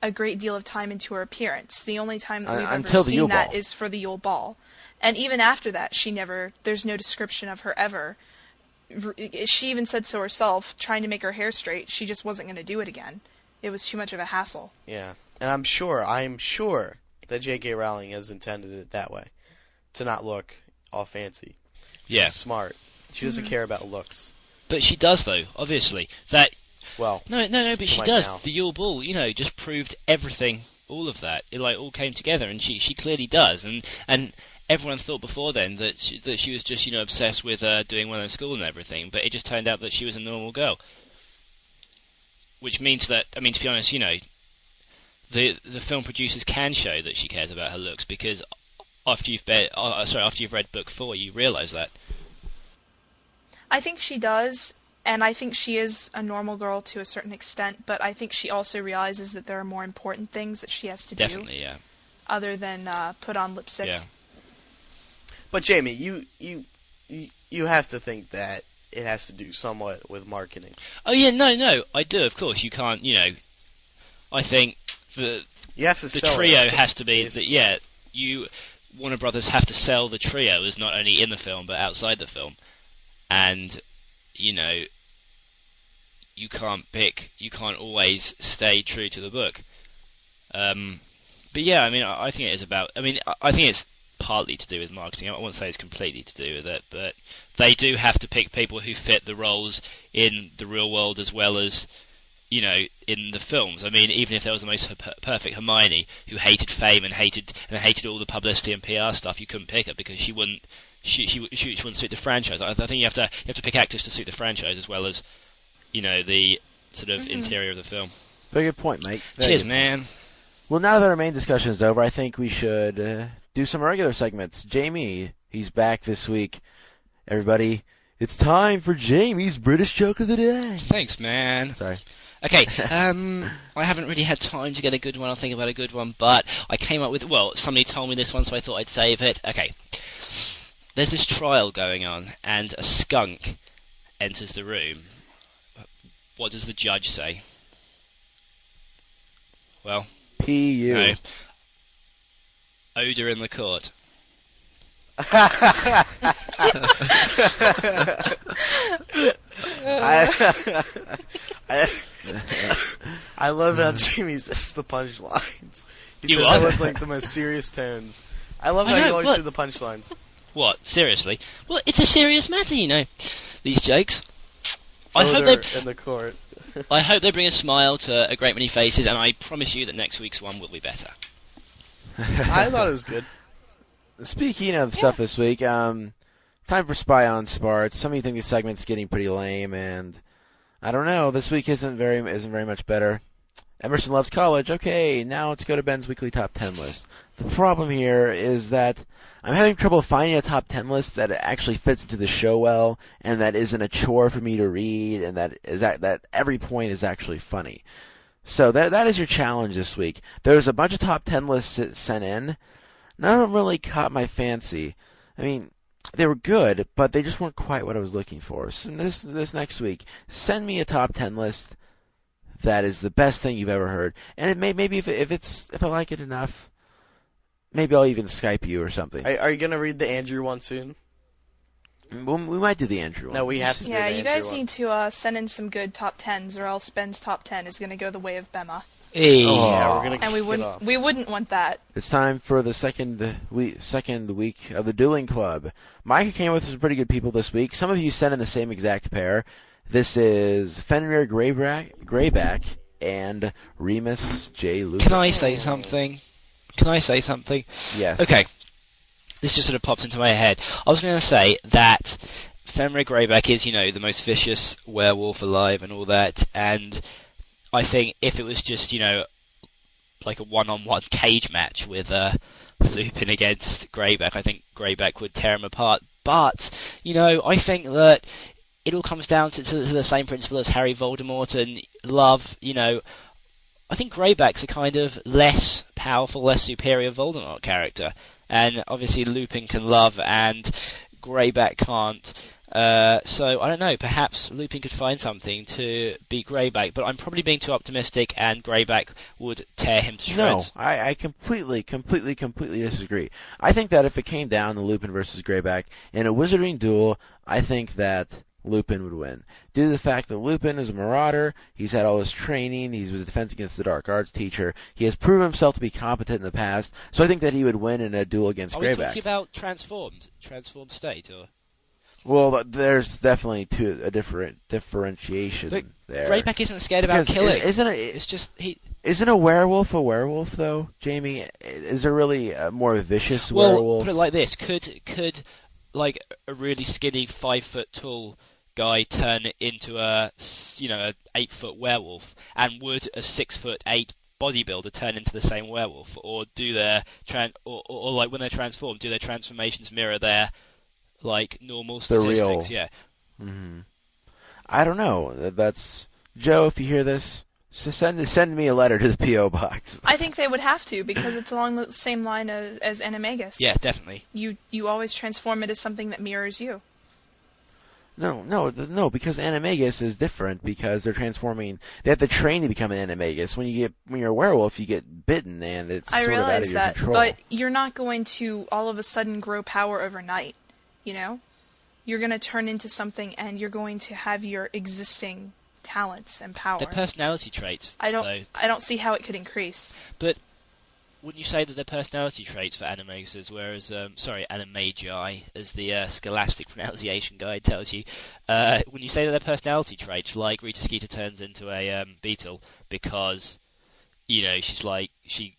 E: a great deal of time into her appearance. The only time that we've ever seen that is for the Yule Ball, and even after that, there's no description of her ever. She even said so herself, trying to make her hair straight, she just wasn't going to do it again. It was too much of a hassle.
B: Yeah, and I'm sure that J.K. Rowling has intended it that way, to not look all fancy.
F: Yeah.
B: She's smart. She doesn't care about looks.
F: But she does, though, obviously.
B: Well,
F: no, but she does.
B: Now.
F: The Yule Ball, just proved everything, all of that. It all came together, and she clearly does. And everyone thought before then that she was just obsessed with doing well in school and everything, but it just turned out that she was a normal girl. Which means that, to be honest, the film producers can show that she cares about her looks, because after you've read book 4, you realise that.
E: I think she does, and I think she is a normal girl to a certain extent, but I think she also realizes that there are more important things that she has to do.
F: Definitely, yeah.
E: Other than put on lipstick.
B: Yeah. But Jamie, you have to think that it has to do somewhat with marketing.
F: Oh yeah, no, I do. Of course, you can't. I think the trio has to be that. Yeah, Warner Brothers have to sell the trio as not only in the film but outside the film, and you can't always stay true to the book. But yeah, I think it is about. I think it's partly to do with marketing. I won't say it's completely to do with it, but they do have to pick people who fit the roles in the real world as well as, in the films. Even if there was the most perfect Hermione who hated fame and hated all the publicity and PR stuff, you couldn't pick her because she wouldn't wouldn't suit the franchise. I think you have to pick actors to suit the franchise as well as, the sort of interior of the film.
G: Very good point, Mike.
F: Cheers, man.
G: Well, now that our main discussion is over, I think we should do some regular segments. Jamie, he's back this week. Everybody, it's time for Jamie's British joke of the day.
F: Thanks, man.
G: Sorry.
F: Okay, I haven't really had time to get a good one. I'll think about a good one, but I came up with... Well, somebody told me this one, so I thought I'd save it. Okay. There's this trial going on, and a skunk enters the room. What does the judge say? Well...
G: P.U.
F: No. Odor in the court.
B: I love how Jamie says the punchlines. He
F: You
B: says
F: what?
B: it with the most serious tones. I love how you always do the punchlines.
F: What? Seriously? Well, it's a serious matter, these jokes.
B: Odor in the court.
F: I hope they bring a smile to a great many faces, and I promise you that next week's one will be better.
B: I thought it was good.
G: Speaking of stuff this week, time for Spy on Sparts. Some of you think this segment's getting pretty lame, and I don't know. This week isn't very much better. Emerson loves college. Okay, now let's go to Ben's weekly top 10 list. The problem here is that I'm having trouble finding a top 10 list that actually fits into the show well, and that isn't a chore for me to read, and that every point is actually funny. So that is your challenge this week. There's a bunch of top 10 lists sent in. None of them really caught my fancy. they were good, but they just weren't quite what I was looking for. So this next week, send me a top 10 list that is the best thing you've ever heard, and it maybe if I like it enough, maybe I'll even Skype you or something.
B: Are you gonna read the Andrew one soon?
G: We might do the Andrew one.
B: No, we have to.
E: Yeah,
B: do the
E: you guys
B: Andrew
E: need to send in some good top 10s, or else Ben's top 10 is going to go the way of Bema.
F: Hey.
B: One. Yeah, we're gonna.
E: And we wouldn't want that.
G: It's time for the second week of the Dueling Club. Micah came with some pretty good people this week. Some of you sent in the same exact pair. This is Fenrir Greyback and Remus J. Lupin.
F: Can I say something?
G: Yes.
F: Okay. This just sort of popped into my head. I was going to say that Fenrir Greyback is, the most vicious werewolf alive and all that, and I think if it was just, like a one-on-one cage match with Lupin against Greyback, I think Greyback would tear him apart. But, I think that it all comes down to the same principle as Harry Voldemort and love, I think Greyback's a kind of less powerful, less superior Voldemort character. And obviously Lupin can love and Greyback can't. So, I don't know, perhaps Lupin could find something to beat Greyback, but I'm probably being too optimistic and Greyback would tear him to shreds.
G: No, I completely disagree. I think that if it came down to Lupin versus Greyback in a wizarding duel, I think that Lupin would win. Due to the fact that Lupin is a marauder, he's had all his training, he's a defense against the dark arts teacher, he has proven himself to be competent in the past, so I think that he would win in a duel against Greyback.
F: Are we talking about transformed state, or?
G: Well, there's definitely a differentiation
F: but
G: there.
F: Greyback isn't scared about killing.
G: It's just Isn't a werewolf though, Jamie? Is there really a more vicious werewolf?
F: Well, put it like this: could like a really skinny 5 foot tall guy turn into a 8 foot werewolf, and would a 6'8" bodybuilder turn into the same werewolf, or do their or like when they're transformed, do their transformations mirror their like normal statistics?
G: Real.
F: Yeah.
G: Mm-hmm. I don't know. That's Joe. If you hear this, send me a letter to the P.O. box.
E: I think they would have to, because it's along the same line as Animagus.
F: Yeah, definitely.
E: You always transform it as something that mirrors you.
G: No, because Animagus is different, because they're transforming. They have to train to become an Animagus. When you're a werewolf, you get bitten, and it's
E: I
G: sort of out of
E: realize
G: your
E: that,
G: control.
E: but you're not going to all of a sudden grow power overnight. You're going to turn into something, and you're going to have your existing talents and power.
F: Their personality traits.
E: I don't see how it could increase.
F: But wouldn't you say that they're personality traits for Animaguses, whereas Animagi, as the Scholastic pronunciation guide tells you, wouldn't you say that they're personality traits, like Rita Skeeter turns into a beetle because she's like she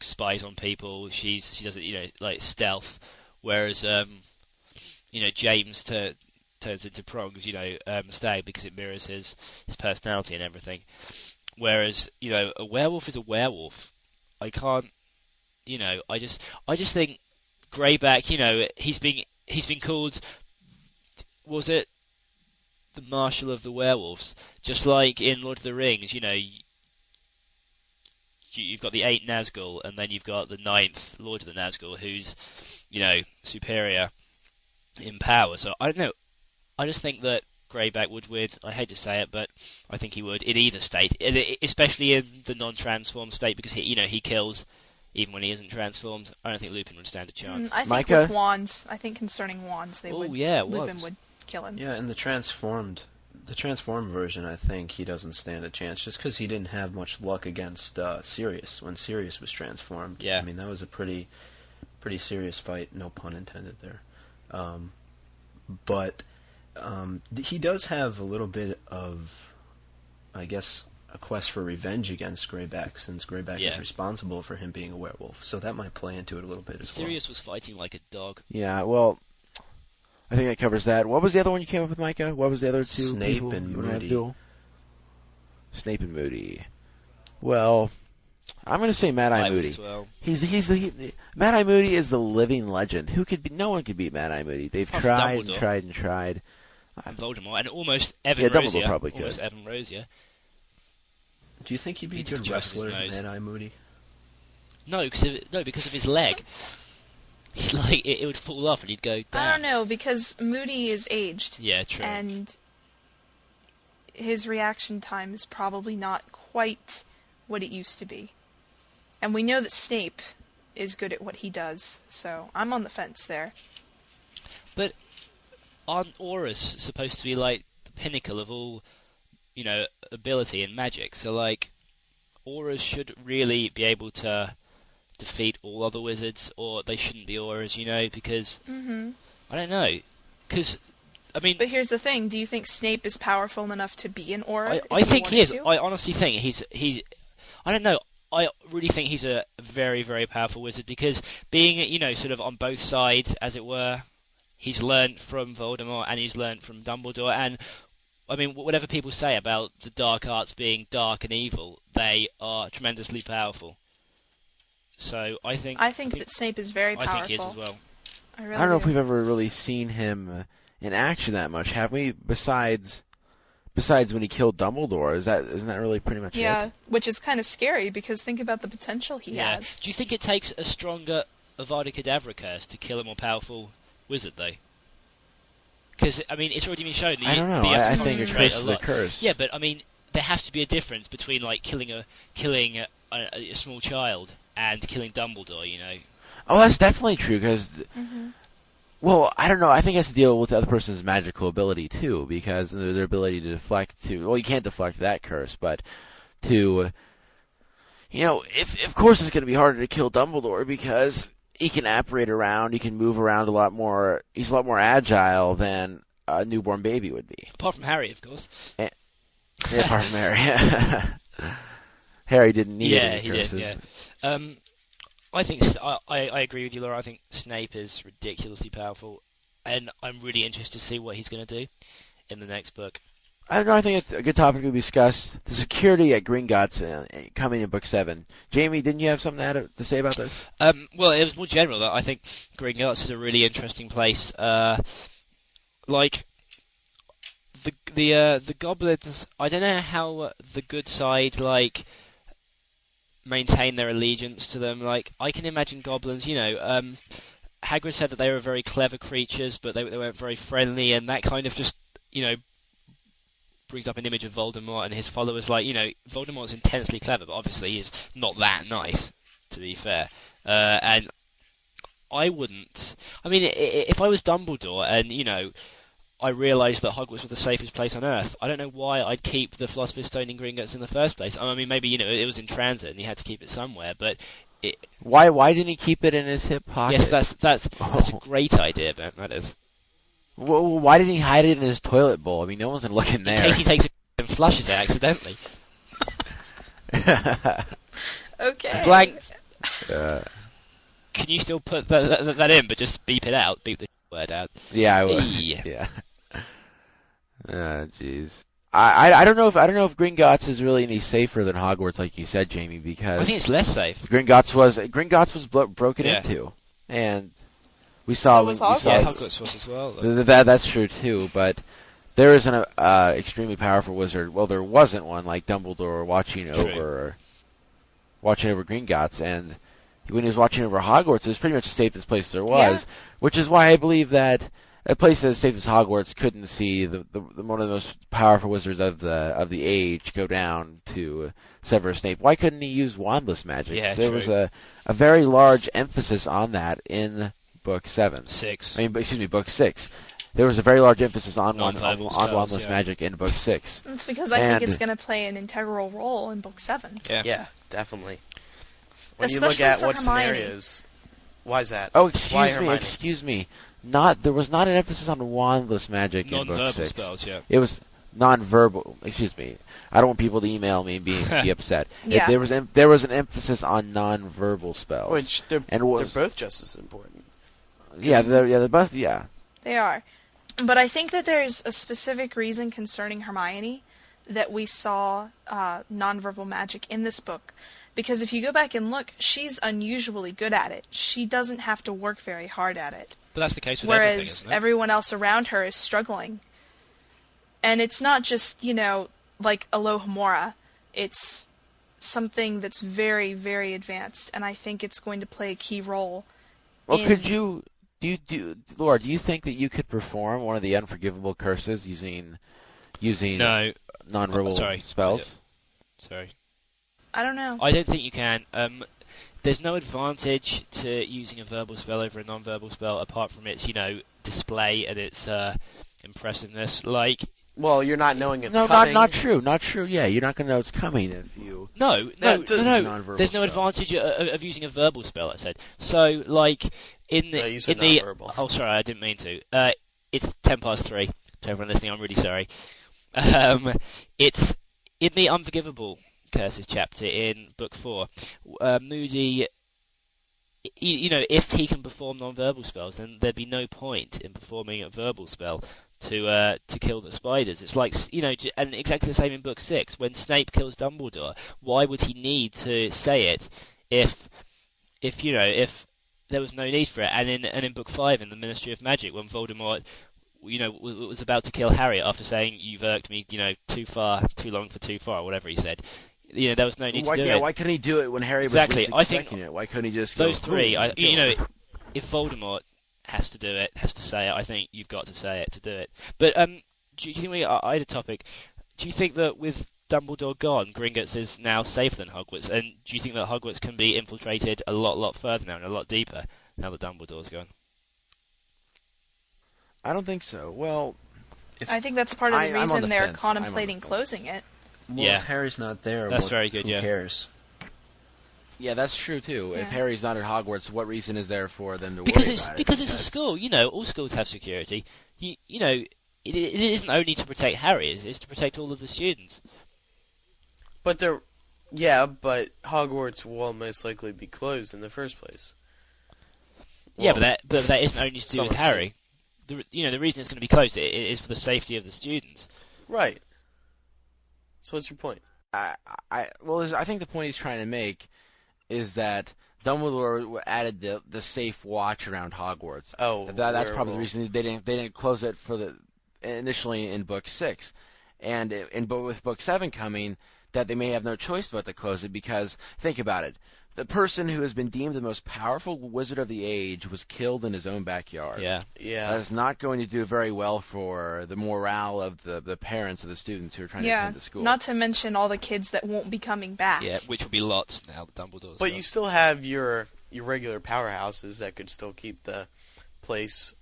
F: spies on people, she does it like stealth, whereas James turns into Prongs, Stag, because it mirrors his personality and everything. Whereas, a werewolf is a werewolf. I can't, I just think Greyback, he's been called, was it the Marshal of the Werewolves? Just like in Lord of the Rings, you've got the 8th Nazgul, and then you've got the 9th Lord of the Nazgul, who's, superior in power. So I don't know. I just think that Greyback would win. I hate to say it, but I think he would in either state, especially in the non-transformed state, because he kills even when he isn't transformed. I don't think Lupin would stand a chance.
E: I think
G: Micah?
E: with wands, concerning wands, Lupin would kill him.
D: Yeah, in the transformed version, I think he doesn't stand a chance, just because he didn't have much luck against Sirius when Sirius was transformed.
F: Yeah,
D: I mean, that was a pretty serious fight, no pun intended there. But he does have a little bit of, I guess, a quest for revenge against Greyback, since Greyback is responsible for him being a werewolf. So that might play into it a little bit as well.
F: Sirius was fighting like a dog.
G: Yeah, well, I think that covers that. What was the other one you came up with, Micah? What was the other two?
D: Snape
G: people
D: and
G: you wanna have
D: Moody.
G: duel? Snape and Moody. Well, I'm going to say Mad-Eye Moody.
F: As well.
G: Mad-Eye Moody is the living legend. No one could beat Mad-Eye Moody. They've tried and tried and tried.
F: And Voldemort, and almost Evan
G: Dumbledore
F: Rosier.
G: probably could.
F: Almost Evan Rosier.
D: Do you think he'd be a
F: He took
D: good
F: a drop of his
D: wrestler,
F: nose.
D: Mad-Eye Moody?
F: No, because of his leg. like it would fall off and he'd go down.
E: I don't know, because Moody is aged.
F: Yeah, true.
E: And his reaction time is probably not quite what it used to be. And we know that Snape is good at what he does, so I'm on the fence there.
F: But aren't auras supposed to be like the pinnacle of all, ability and magic? So like, auras should really be able to defeat all other wizards, or they shouldn't be auras, because I don't know, because I mean.
E: But here's the thing: do you think Snape is powerful enough to be an aura?
F: I think he is.
E: To?
F: I honestly think he. I don't know. I really think he's a very, very powerful wizard because being, sort of on both sides, as it were, he's learnt from Voldemort and he's learnt from Dumbledore. And I mean, whatever people say about the dark arts being dark and evil, they are tremendously powerful. So I think
E: that Snape is very powerful.
F: I think he is as well.
E: I
G: don't know if we've ever really seen him in action that much, have we? Besides when he killed Dumbledore, isn't that really pretty much it?
E: Yeah, which is kind of scary because think about the potential he has.
F: Do you think it takes a stronger Avada Kedavra curse to kill a more powerful wizard, though? Because I mean, it's already been shown that
G: I don't know. I think a curse is a curse.
F: Yeah, but I mean, there has to be a difference between like killing a small child and killing Dumbledore.
G: Oh, that's definitely true. Because, well, I don't know. I think it has to deal with the other person's magical ability too, because their ability to deflect. Well, you can't deflect that curse, but to, if of course it's going to be harder to kill Dumbledore because he can apparate around, he can move around a lot more. He's a lot more agile than a newborn baby would be.
F: Apart from Harry, of course.
G: Yeah, apart from Harry. Harry didn't need any curses.
F: He did. Yeah. I think I agree with you, Laura. I think Snape is ridiculously powerful, and I'm really interested to see what he's going to do in the next book.
G: I think it's a good topic to discuss. The security at Gringotts coming in Book 7. Jamie, didn't you have something to say about this?
F: Well, it was more general that I think Gringotts is a really interesting place. Like the goblins, I don't know how the good side maintain their allegiance to them. Like, I can imagine goblins, Hagrid said that they were very clever creatures, but they weren't very friendly, and that kind of just, brings up an image of Voldemort and his followers. Like, Voldemort's intensely clever, but obviously he's not that nice, to be fair. And I wouldn't... I mean, if I was Dumbledore and, I realised that Hogwarts was the safest place on Earth, I don't know why I'd keep the Philosopher's Stone in Gringotts in the first place. I mean, maybe, it was in transit and he had to keep it somewhere, but...
G: Why didn't he keep it in his hip pocket?
F: Yes, that's a great idea, Ben, that is.
G: Well, why didn't he hide it in his toilet bowl? I mean, no one's going to look in there.
F: In case he takes it and flushes it accidentally.
E: Okay.
F: Blank. Can you still put that in, but just beep it out? Beep the word out.
G: Yeah, I will.
F: Hey.
G: Yeah. Jeez. I don't know if Gringotts is really any safer than Hogwarts, like you said, Jamie, because
F: I think it's less safe.
G: Gringotts was broken into, and we saw.
E: So was Hogwarts.
F: Yeah, Hogwarts was as well.
G: That's true too, but there is an extremely powerful wizard. Well, there wasn't one like Dumbledore watching over Gringotts, and when he was watching over Hogwarts, it was pretty much the safest place there was, which is why I believe that a place as safe as Hogwarts couldn't see the one of the most powerful wizards of the age go down to Severus Snape. Why couldn't he use wandless magic?
F: Yeah,
G: there
F: true.
G: was a very large emphasis on that in Book 7.
F: 6.
G: Book 6. There was a very large emphasis on
F: Non-verbal
G: wandless
F: spells,
G: magic in Book 6.
E: That's because I think it's going to play an integral role in Book 7.
B: Yeah, definitely. When
E: Especially
B: you look at
E: for
B: what
E: Hermione.
B: scenarios, why is that?
G: Oh,
B: Why
G: excuse me. There was not an emphasis on wandless magic in Book 6.
F: Non-verbal spells, yeah.
G: It was non-verbal. Excuse me. I don't want people to email me and be upset.
E: Yeah.
G: There was an emphasis on non-verbal spells,
B: Which they're both just as important.
G: Yeah, they're both. Yeah,
E: They are. But I think that there's a specific reason concerning Hermione that we saw nonverbal magic in this book. Because if you go back and look, she's unusually good at it. She doesn't have to work very hard at it.
F: But that's the case with everything,
E: Whereas
F: isn't it?
E: everyone else around her is struggling. And it's not just, like Alohomora. It's something that's very, very advanced. And I think it's going to play a key role
G: Well, could you Laura? Do you think that you could perform one of the unforgivable curses using
F: No.
G: nonverbal spells?
F: Sorry.
E: I don't know.
F: I don't think you can. There's no advantage to using a verbal spell over a non-verbal spell apart from its, display and its impressiveness. Like,
B: Well, you're not knowing it's
G: No,
B: coming.
G: not true. Not true. Yeah, you're not going to know it's coming if you.
F: no.
G: nonverbal
F: There's no
G: spell.
F: advantage of using a verbal spell. I said so. Like in the
B: No, you said
F: in the.
B: non-verbal.
F: Oh, sorry, I didn't mean to. It's 3:10. To everyone listening, I'm really sorry. It's in the Unforgivable Curses chapter in Book 4. Moody, if he can perform non-verbal spells, then there'd be no point in performing a verbal spell to kill the spiders. It's like, and exactly the same in Book 6 when Snape kills Dumbledore. Why would he need to say it if there was no need for it? And in Book 5 in the Ministry of Magic when Voldemort was about to kill Harry after saying, "You've irked me, too far, too long for too far," or whatever he said. There was no need to do it.
G: Why couldn't he do it when Harry was
F: Exactly.
G: least
F: I think
G: expecting it? Why couldn't he just
F: those
G: go,
F: three?
G: "Boom,
F: If Voldemort has to do it, has to say it, I think you've got to say it to do it. But do you think I had a topic? Do you think that with Dumbledore gone, Gringotts is now safer than Hogwarts? And do you think that Hogwarts can be infiltrated a lot further now and a lot deeper now that Dumbledore's gone?
G: I don't think so. Well,
E: I think that's part of the
G: I'm on
E: reason
G: the
E: they're
G: fence.
E: contemplating
G: I'm on the
E: closing it.
D: Well,
F: Yeah.
D: if Harry's not there,
F: That's very good,
D: who
F: yeah.
D: cares?
G: yeah, that's true too. If
E: Yeah.
G: Harry's not at Hogwarts, what reason is there for them to
F: Because
G: worry
F: it's
G: about it?
F: because it's a school. All schools have security. It isn't only to protect Harry. It's to protect all of the students.
B: But but Hogwarts will most likely be closed in the first place.
F: Yeah,
B: Well,
F: but that isn't only to do with
B: some
F: Harry. The reason it's going to be closed it is for the safety of the students.
B: Right. So what's your point?
G: I think the point he's trying to make is that Dumbledore added the safe watch around Hogwarts.
B: Oh,
G: That's probably the reason they didn't close it initially in Book 6, and with Book 7 coming, that they may have no choice but to close it because think about it. The person who has been deemed the most powerful wizard of the age was killed in his own backyard.
F: Yeah.
G: That is not going to do very well for the morale of the parents of the students who are trying to attend the school.
E: Not to mention all the kids that won't be coming back.
F: Yeah, which will be lots now that Dumbledore's
B: But
F: gone.
B: you still have your regular powerhouses that could still keep the place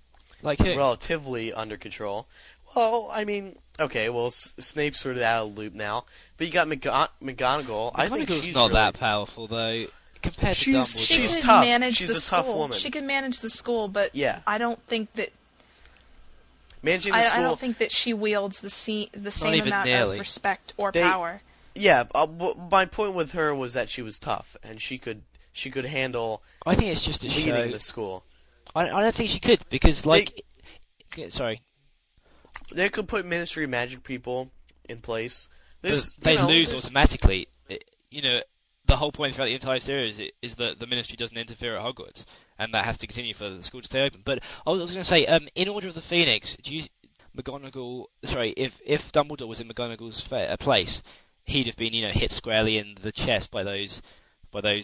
F: Like who?
B: relatively under control. Well, I mean, okay, Snape's sort of out of the loop now, but you got McGonagall. I think
F: McGonagall's
B: she's
F: not
B: really,
F: that powerful though, compared to
B: She's-
F: Dumbledore.
E: She
B: She's
E: could
B: tough.
E: manage
B: She's
E: the
B: a
E: school.
B: tough woman.
E: She could manage the school, but
B: Yeah.
E: I don't think that
B: managing the school.
E: I don't think that she wields the same
F: even
E: amount
F: nearly.
E: of respect or
B: They-
E: power.
B: Yeah, my point with her was that she was tough and she could handle
F: I think it's just to
B: leading
F: show.
B: the school.
F: I don't think she could because sorry.
B: They could put Ministry of Magic people in place.
F: But they lose automatically. The whole point throughout the entire series is that the Ministry doesn't interfere at Hogwarts, and that has to continue for the school to stay open. But I was going to say, in Order of the Phoenix, if Dumbledore was in McGonagall's place, he'd have been hit squarely in the chest by those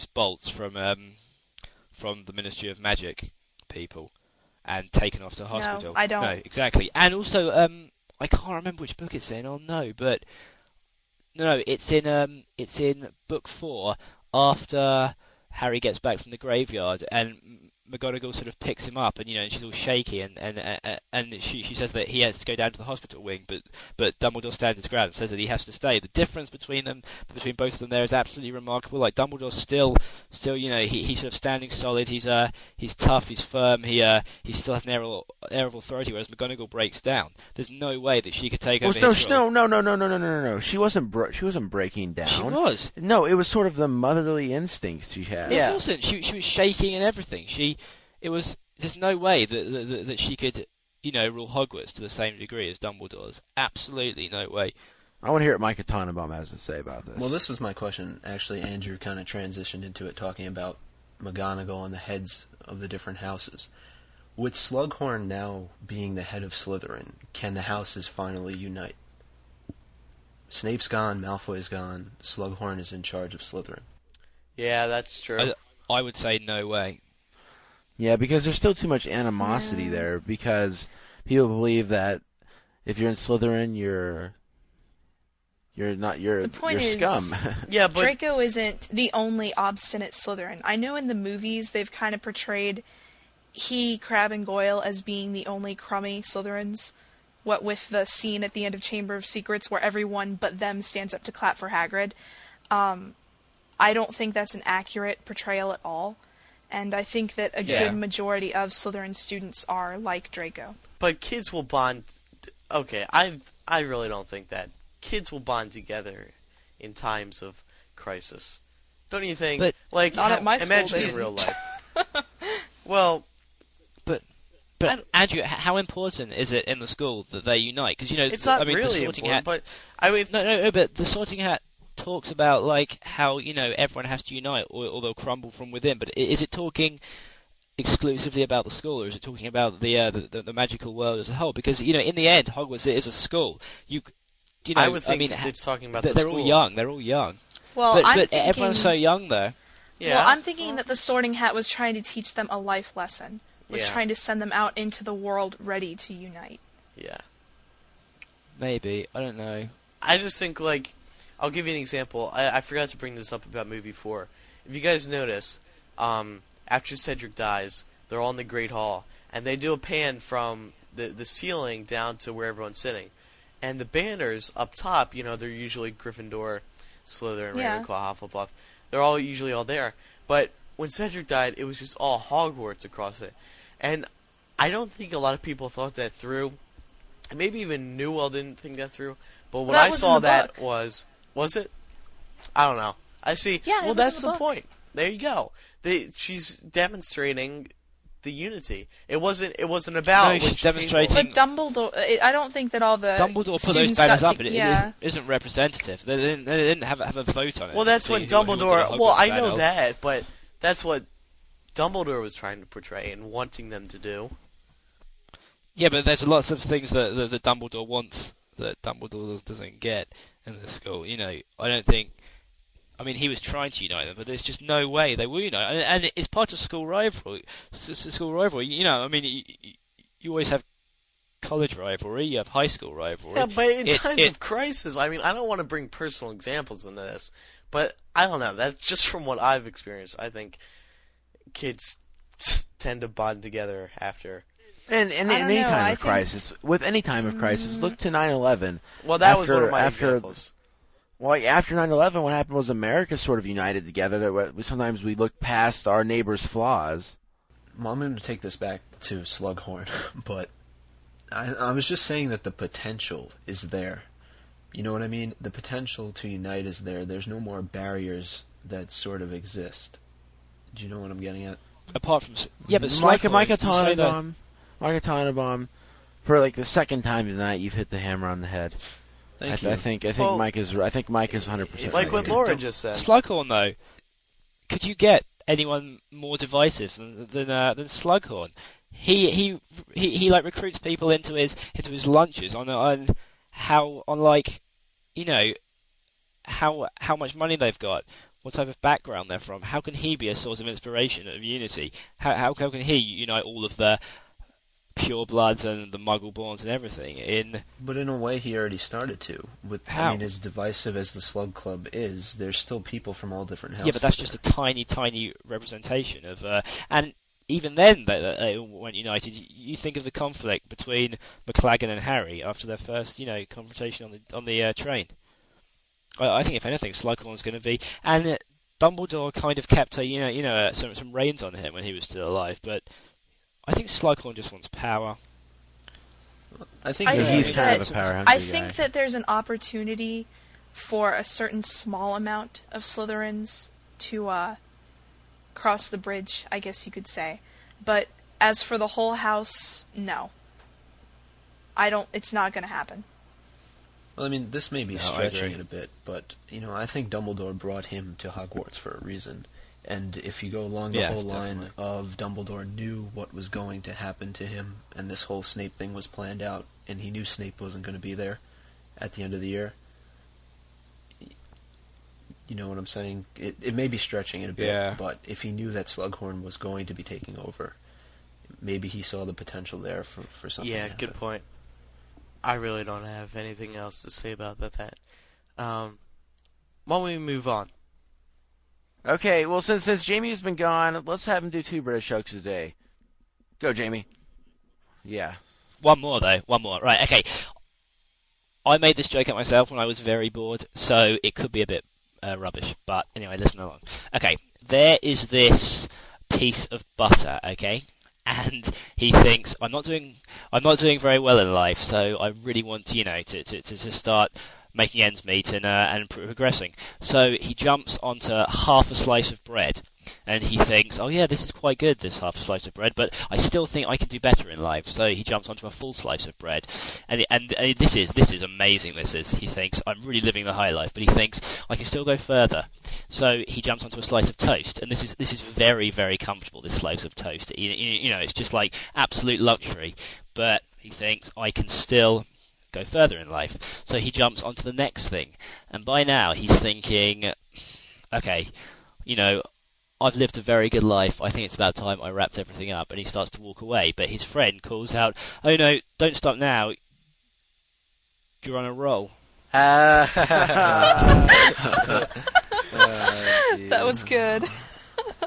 F: bolts from the Ministry of Magic people, and taken off to hospital.
E: I don't.
F: No, exactly. And also, I can't remember which book it's in. Oh no, but no, it's in Book 4 after Harry gets back from the graveyard, and McGonagall sort of picks him up, and she's all shaky, and she says that he has to go down to the hospital wing, but Dumbledore stands his ground and says that he has to stay. The difference between both of them there is absolutely remarkable. Like Dumbledore's still he's sort of standing solid. He's tough. He's firm. He still has an air of authority, whereas McGonagall breaks down. There's no way that she could take over his role.
G: No. She wasn't breaking down.
F: She was.
G: No, it was sort of the motherly instinct she had.
B: Yeah.
F: It wasn't. She was shaking and everything. There's no way that she could, rule Hogwarts to the same degree as Dumbledore's. Absolutely no way.
G: I want to hear what Micah Tannenbaum has to say about this.
D: Well, this was my question. Actually, Andrew kind of transitioned into it, talking about McGonagall and the heads of the different houses. With Slughorn now being the head of Slytherin, can the houses finally unite? Snape's gone, Malfoy's gone, Slughorn is in charge of Slytherin.
B: Yeah, that's true.
F: I would say no way.
G: Yeah, because there's still too much animosity there. Because people believe that if you're in Slytherin, you're
E: The point is,
G: scum.
B: Yeah, but
E: Draco isn't the only obstinate Slytherin. I know in the movies they've kind of portrayed Crabbe, and Goyle as being the only crummy Slytherins. What with the scene at the end of Chamber of Secrets where everyone but them stands up to clap for Hagrid. I don't think that's an accurate portrayal at all. And I think that a good majority of Slytherin students are like Draco.
B: But kids will bond. Okay, I really don't think that. Kids will bond together in times of crisis. Don't you think?
F: But
B: like,
E: not at my school,
B: imagine in real life. Well,
F: but Andrew, how important is it in the school that they unite? Because
B: it's not
F: the
B: really
F: Sorting
B: important.
F: Hat,
B: but I mean,
F: no, but the Sorting Hat talks about like how everyone has to unite or they'll crumble from within. But is it talking exclusively about the school, or is it talking about the magical world as a whole? Because in the end, Hogwarts is a school.
B: I would think it's talking about the
F: they're
B: school.
F: all young. They're all young.
E: Well,
F: but everyone's so young though.
B: Yeah.
E: Well, I'm thinking that the Sorting Hat was trying to teach them a life lesson. Was
B: Yeah.
E: trying to send them out into the world ready to unite.
B: Yeah.
F: Maybe, I don't know.
B: I just think, like, I'll give you an example. I forgot to bring this up about movie 4. If you guys notice, after Cedric dies, they're all in the Great Hall, and they do a pan from the ceiling down to where everyone's sitting. And the banners up top, they're usually Gryffindor, Slytherin, Ravenclaw, Hufflepuff. They're all usually all there. But when Cedric died, it was just all Hogwarts across it. And I don't think a lot of people thought that through. Maybe even Newell didn't think that through. But when I saw that was it? I don't know. I see.
E: Yeah,
B: well,
E: it was
B: that's
E: in the
B: the point. There you go. She's demonstrating the unity. It wasn't about.
F: No, she's
B: which
F: demonstrating.
B: table.
E: But Dumbledore, I don't think that all the
F: Dumbledore put those
E: students
F: banners
E: got
F: up,
E: to,
F: and
E: yeah.
F: it isn't representative. They didn't have a vote on it.
B: Well, that's
F: See
B: what
F: who wanted
B: Dumbledore.
F: a
B: Well,
F: Hogwarts
B: I
F: banner.
B: know that, but that's what Dumbledore was trying to portray and wanting them to do.
F: Yeah, but there's lots of things that Dumbledore wants that Dumbledore doesn't get in the school. I don't think. I mean, he was trying to unite them, but there's just no way they will unite. And it's part of school rivalry. School rivalry. I mean, you always have college rivalry. You have high school rivalry.
B: Yeah, but in times of crisis, I mean, I don't want to bring personal examples into this, but I don't know. That's just from what I've experienced. I think kids tend to bond together after.
G: And in any
E: know,
G: time
E: I
G: of
E: think-
G: crisis, with any time of crisis, look to 9/11.
B: Well, that was one of my
G: after,
B: examples.
G: Well, after 9/11, what happened was America sort of united together. That sometimes we look past our neighbors' flaws.
D: Well, I'm going to take this back to Slughorn, but I was just saying that the potential is there. You know what I mean? The potential to unite is there. There's no more barriers that sort of exist. Do you know what I'm getting at?
F: Apart from but
G: Micah
F: Slughorn,
G: Tannenbaum, for like the second time tonight, you've hit the hammer on the head.
D: Thank you.
G: I think
B: Well,
G: Micah's 100%
B: Like
G: right
B: what
G: here.
B: Laura just said.
F: Slughorn, though, could you get anyone more divisive than Slughorn? He like recruits people into his lunches on how how much money they've got, what type of background they're from. How can he be a source of inspiration of unity? How can he unite all of the pure bloods and the Muggle-borns and everything
D: But in a way, he already started to.
F: How?
D: I mean, as divisive as the Slug Club is, there's still people from all different houses.
F: Yeah, but that's just a tiny representation of, and even then they weren't united. You think of the conflict between McLaggen and Harry after their first, confrontation on the train. I think if anything, Slughorn's going to be, and Dumbledore kind of kept some reins on him when he was still alive, but I think Slughorn just wants power.
D: I think
E: I
G: He's
E: think
G: kind
E: that-
G: of a power hungry
E: I
G: guy.
E: think that there's an opportunity for a certain small amount of Slytherins to cross the bridge, I guess you could say. But as for the whole house, no. It's not going to happen.
D: Well, I mean, this may be
F: No, I
D: stretching
F: agree.
D: it a bit, but, I think Dumbledore brought him to Hogwarts for a reason. And if you go along the
F: Yes,
D: whole line
F: definitely.
D: of Dumbledore knew what was going to happen to him, and this whole Snape thing was planned out, and he knew Snape wasn't going to be there at the end of the year. You know what I'm saying? It may be stretching it a bit,
F: Yeah.
D: but if he knew that Slughorn was going to be taking over, maybe he saw the potential there for something.
B: Yeah,
D: to
B: good
D: happen.
B: point. I really don't have anything else to say about that. Why don't we move on?
G: Okay, well, since Jamie's been gone, let's have him do 2 British jokes a day. Go, Jamie. Yeah.
F: One more, though. One more. Right, okay. I made this joke at myself when I was very bored, so it could be a bit rubbish. But anyway, listen along. Okay, there is this piece of butter, okay? And he thinks, I'm not doing very well in life, so I really want to, to start making ends meet and progressing. So he jumps onto half a slice of bread, and he thinks, oh yeah, this is quite good, this half a slice of bread, but I still think I can do better in life. So he jumps onto a full slice of bread, and this is amazing. He thinks, I'm really living the high life, but he thinks I can still go further. So he jumps onto a slice of toast, and this is very, very comfortable. This slice of toast, it's just like absolute luxury. But he thinks I can still go further in life. So he jumps onto the next thing, and by now he's thinking, okay, I've lived a very good life. I think it's about time I wrapped everything up. And he starts to walk away, but his friend calls out, oh no, don't stop now. You're on a roll.
E: That was good.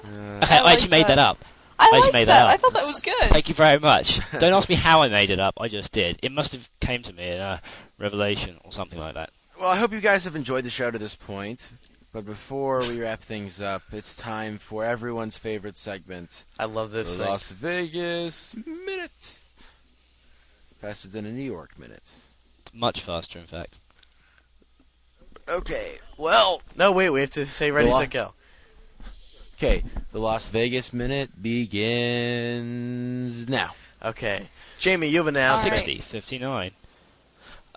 F: I actually made that up.
E: I
F: actually made that up.
E: I thought that was good.
F: Thank you very much. Don't ask me how I made it up. I just did. It must have came to me in a revelation or something like that.
G: Well, I hope you guys have enjoyed the show to this point. But before we wrap things up, it's time for everyone's favorite segment.
B: I love this
G: The
B: thing.
G: Las Vegas Minute. Faster than a New York Minute.
F: Much faster, in fact.
G: Okay, well...
B: No, wait, we have to say ready, set, go.
G: Okay, the Las Vegas Minute begins now.
B: Okay. Jamie, you have an announcement.
F: 60, 59.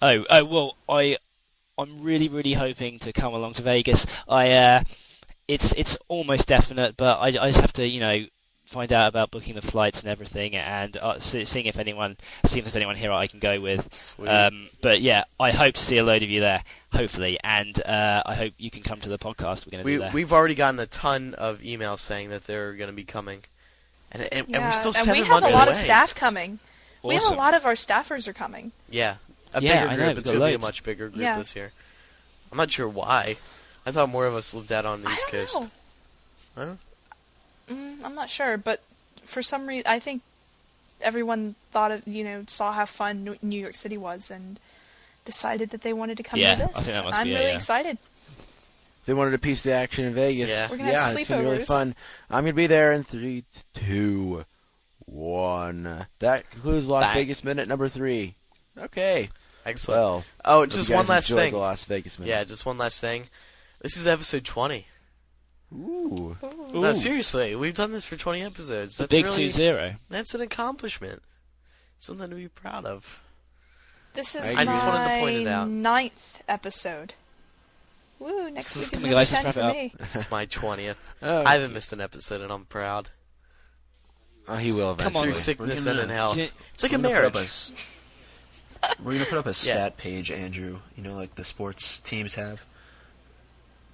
F: Oh, well, I'm really, really hoping to come along to Vegas. It's almost definite, but I just have to, find out about booking the flights and everything, and seeing if there's anyone here I can go with.
B: Sweet.
F: But yeah, I hope to see a load of you there, hopefully, and I hope you can come to the podcast we're going to do there.
B: We've already gotten a ton of emails saying that they're going to be coming, and we're still 7 months away.
E: And we have a lot of staff coming.
F: Awesome.
E: We have a lot of our staffers are coming.
B: Yeah. A
F: Yeah,
B: bigger
F: I know,
B: group.
F: we've
B: It's
F: got
B: going to be a
F: loads.
B: much bigger group
E: Yeah.
B: this year. I'm not sure why. I thought more of us lived out on the East Coast.
E: I don't
B: Huh?
E: know. I'm not sure, but for some reason, I think everyone thought of, saw how fun New York City was and decided that they wanted to come
F: Yeah,
E: to this.
F: I think that must
E: I'm
F: be it,
E: really
F: yeah.
E: excited.
G: They wanted a piece of the action in Vegas.
B: Yeah.
E: We're gonna have
G: it's going to be really
E: sleepovers.
G: fun. I'm going to be there in 3, 2, 1. That concludes Las
F: Bang.
G: Vegas Minute number 3. Okay.
B: Excellent.
G: Well,
B: Oh,
G: hope
B: just
G: you guys
B: one last
G: enjoyed
B: thing.
G: the Las Vegas Minute.
B: Yeah, just one last thing. This is episode 20.
G: Ooh.
B: No,
F: Ooh.
B: seriously, we've done this for 20 episodes. That's
F: Big
B: really
F: 2-0.
B: That's an accomplishment. Something to be proud of.
E: This is
G: I
B: just wanted to point it
E: my
B: out.
E: 9th episode. Woo, next
B: So
E: week is
F: come on, guys,
E: number 10
F: let's
E: for
F: wrap
E: me.
B: This is my 20th.
G: Oh,
B: I haven't missed an episode, and I'm proud.
G: he will eventually.
F: Come on.
B: Through
F: Wait,
B: sickness
D: we're
B: and
D: gonna-
B: in health.
F: Can-
B: It's like a
D: We're gonna put
B: marriage.
D: We're going to put up a stat page, Andrew, like the sports teams have.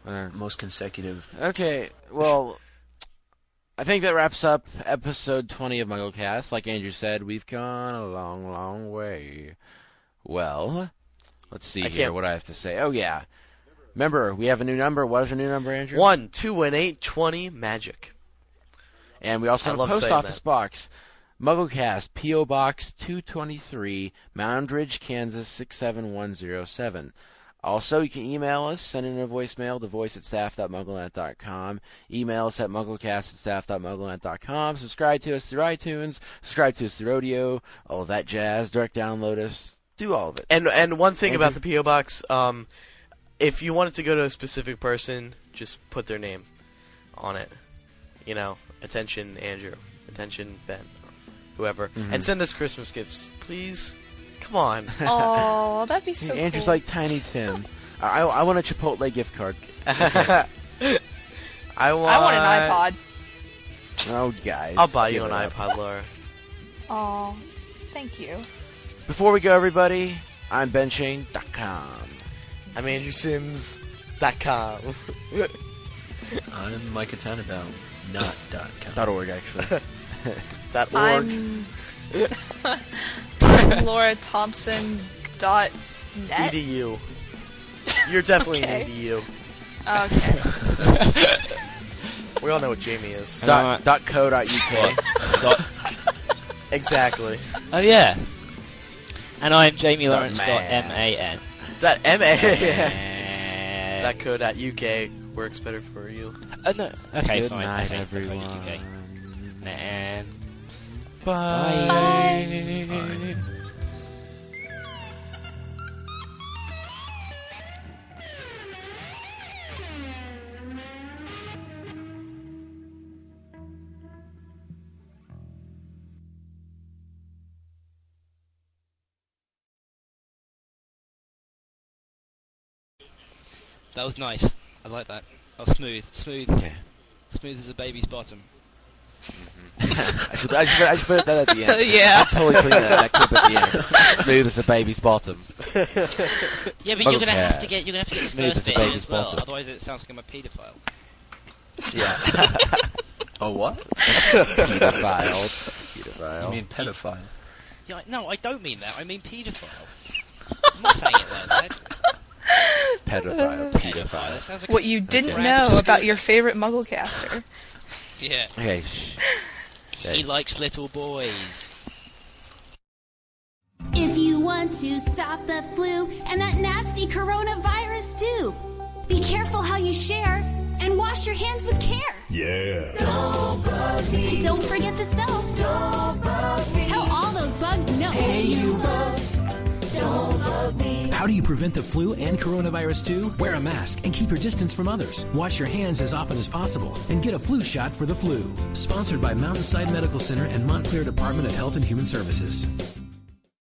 D: Most consecutive.
G: Okay, well, I think that wraps up episode 20 of MuggleCast. Like Andrew said, we've gone a long, long way. Well, let's see
B: I
G: here
B: can't-
G: what I have to say. Oh, yeah. Remember, we have a new number. What is our new number, Andrew?
B: 1-218-20 magic.
G: And we also
B: I
G: have a
B: love
G: post
B: saying
G: office
B: that.
G: box. MuggleCast, P.O. Box 223, Moundridge, Kansas 67107. Also, you can email us, send in a voicemail to voice@staff.mugglenet.com. Email us at mugglecast@staff.mugglenet.com. Subscribe to us through iTunes. Subscribe to us through Rodeo. All of that jazz. Direct download us. Do all of it.
B: And one thing
G: Andrew?
B: about the P.O. Box, if you want it to go to a specific person, just put their name on it. Attention Andrew, attention Ben, whoever. And send us Christmas gifts, please. Come on.
E: Oh, that'd be so
G: Andrew's
E: cool.
G: like Tiny Tim. I want a Chipotle gift card.
B: I
E: want an iPod.
G: Oh, guys.
B: I'll buy you
G: give
B: an
G: it up.
B: iPod, Laura.
E: Oh, thank you.
G: Before we go, everybody, I'm BenShane.com.
B: I'm AndrewSims.com.
D: I'm Micah Tannenbaum, not.com.
G: .org, actually.
E: I'm Laura Thompson .net.
B: EDU. You're definitely
E: Okay.
B: an EDU.
E: Okay.
B: We all know what Jamie is.
C: .co.uk.
B: Exactly.
F: Oh yeah. And I'm Jamie
C: Dot
F: Lawrence.
C: man.
F: .man.
B: .co.uk works better for you.
F: No. Okay,
C: Good
F: fine.
C: night,
F: okay,
C: everyone.
F: .co.uk. Nah.
C: Bye.
D: Bye.
F: That was nice. I like that. That was smooth.
C: Yeah.
F: Smooth as a baby's bottom.
C: I should put that at the end.
E: Yeah.
C: I'll totally clean that clip at the end. Smooth as a baby's bottom.
F: Yeah, but you're gonna have to
C: MuggleCast.
F: get the
C: Smooth
F: first
C: as a
F: bit in
C: baby's
F: as well.
C: bottom.
F: Otherwise, it sounds like I'm a paedophile.
B: Yeah.
D: Oh, what?
C: Pedophile.
D: You mean pedophile?
F: Yeah, no, I don't mean that. I mean paedophile. I'm not saying it like that.
C: Pedophile.
F: Paedophile. It sounds like
E: What you didn't
C: Okay.
E: know about your favorite MuggleCaster.
F: Yeah.
C: Okay, shh.
F: He likes little boys.
H: If you want to stop the flu and that nasty coronavirus too, be careful how you share and wash your hands with care.
I: Yeah.
H: Don't bug me. Don't forget the soap. Don't bug me. Tell all those bugs no. Hey, you bugs. Don't bug me.
I: How do you prevent the flu and coronavirus too? Wear a mask and keep your distance from others. Wash your hands as often as possible and get a flu shot for the flu. Sponsored by Mountainside Medical Center and Montclair Department of Health and Human Services.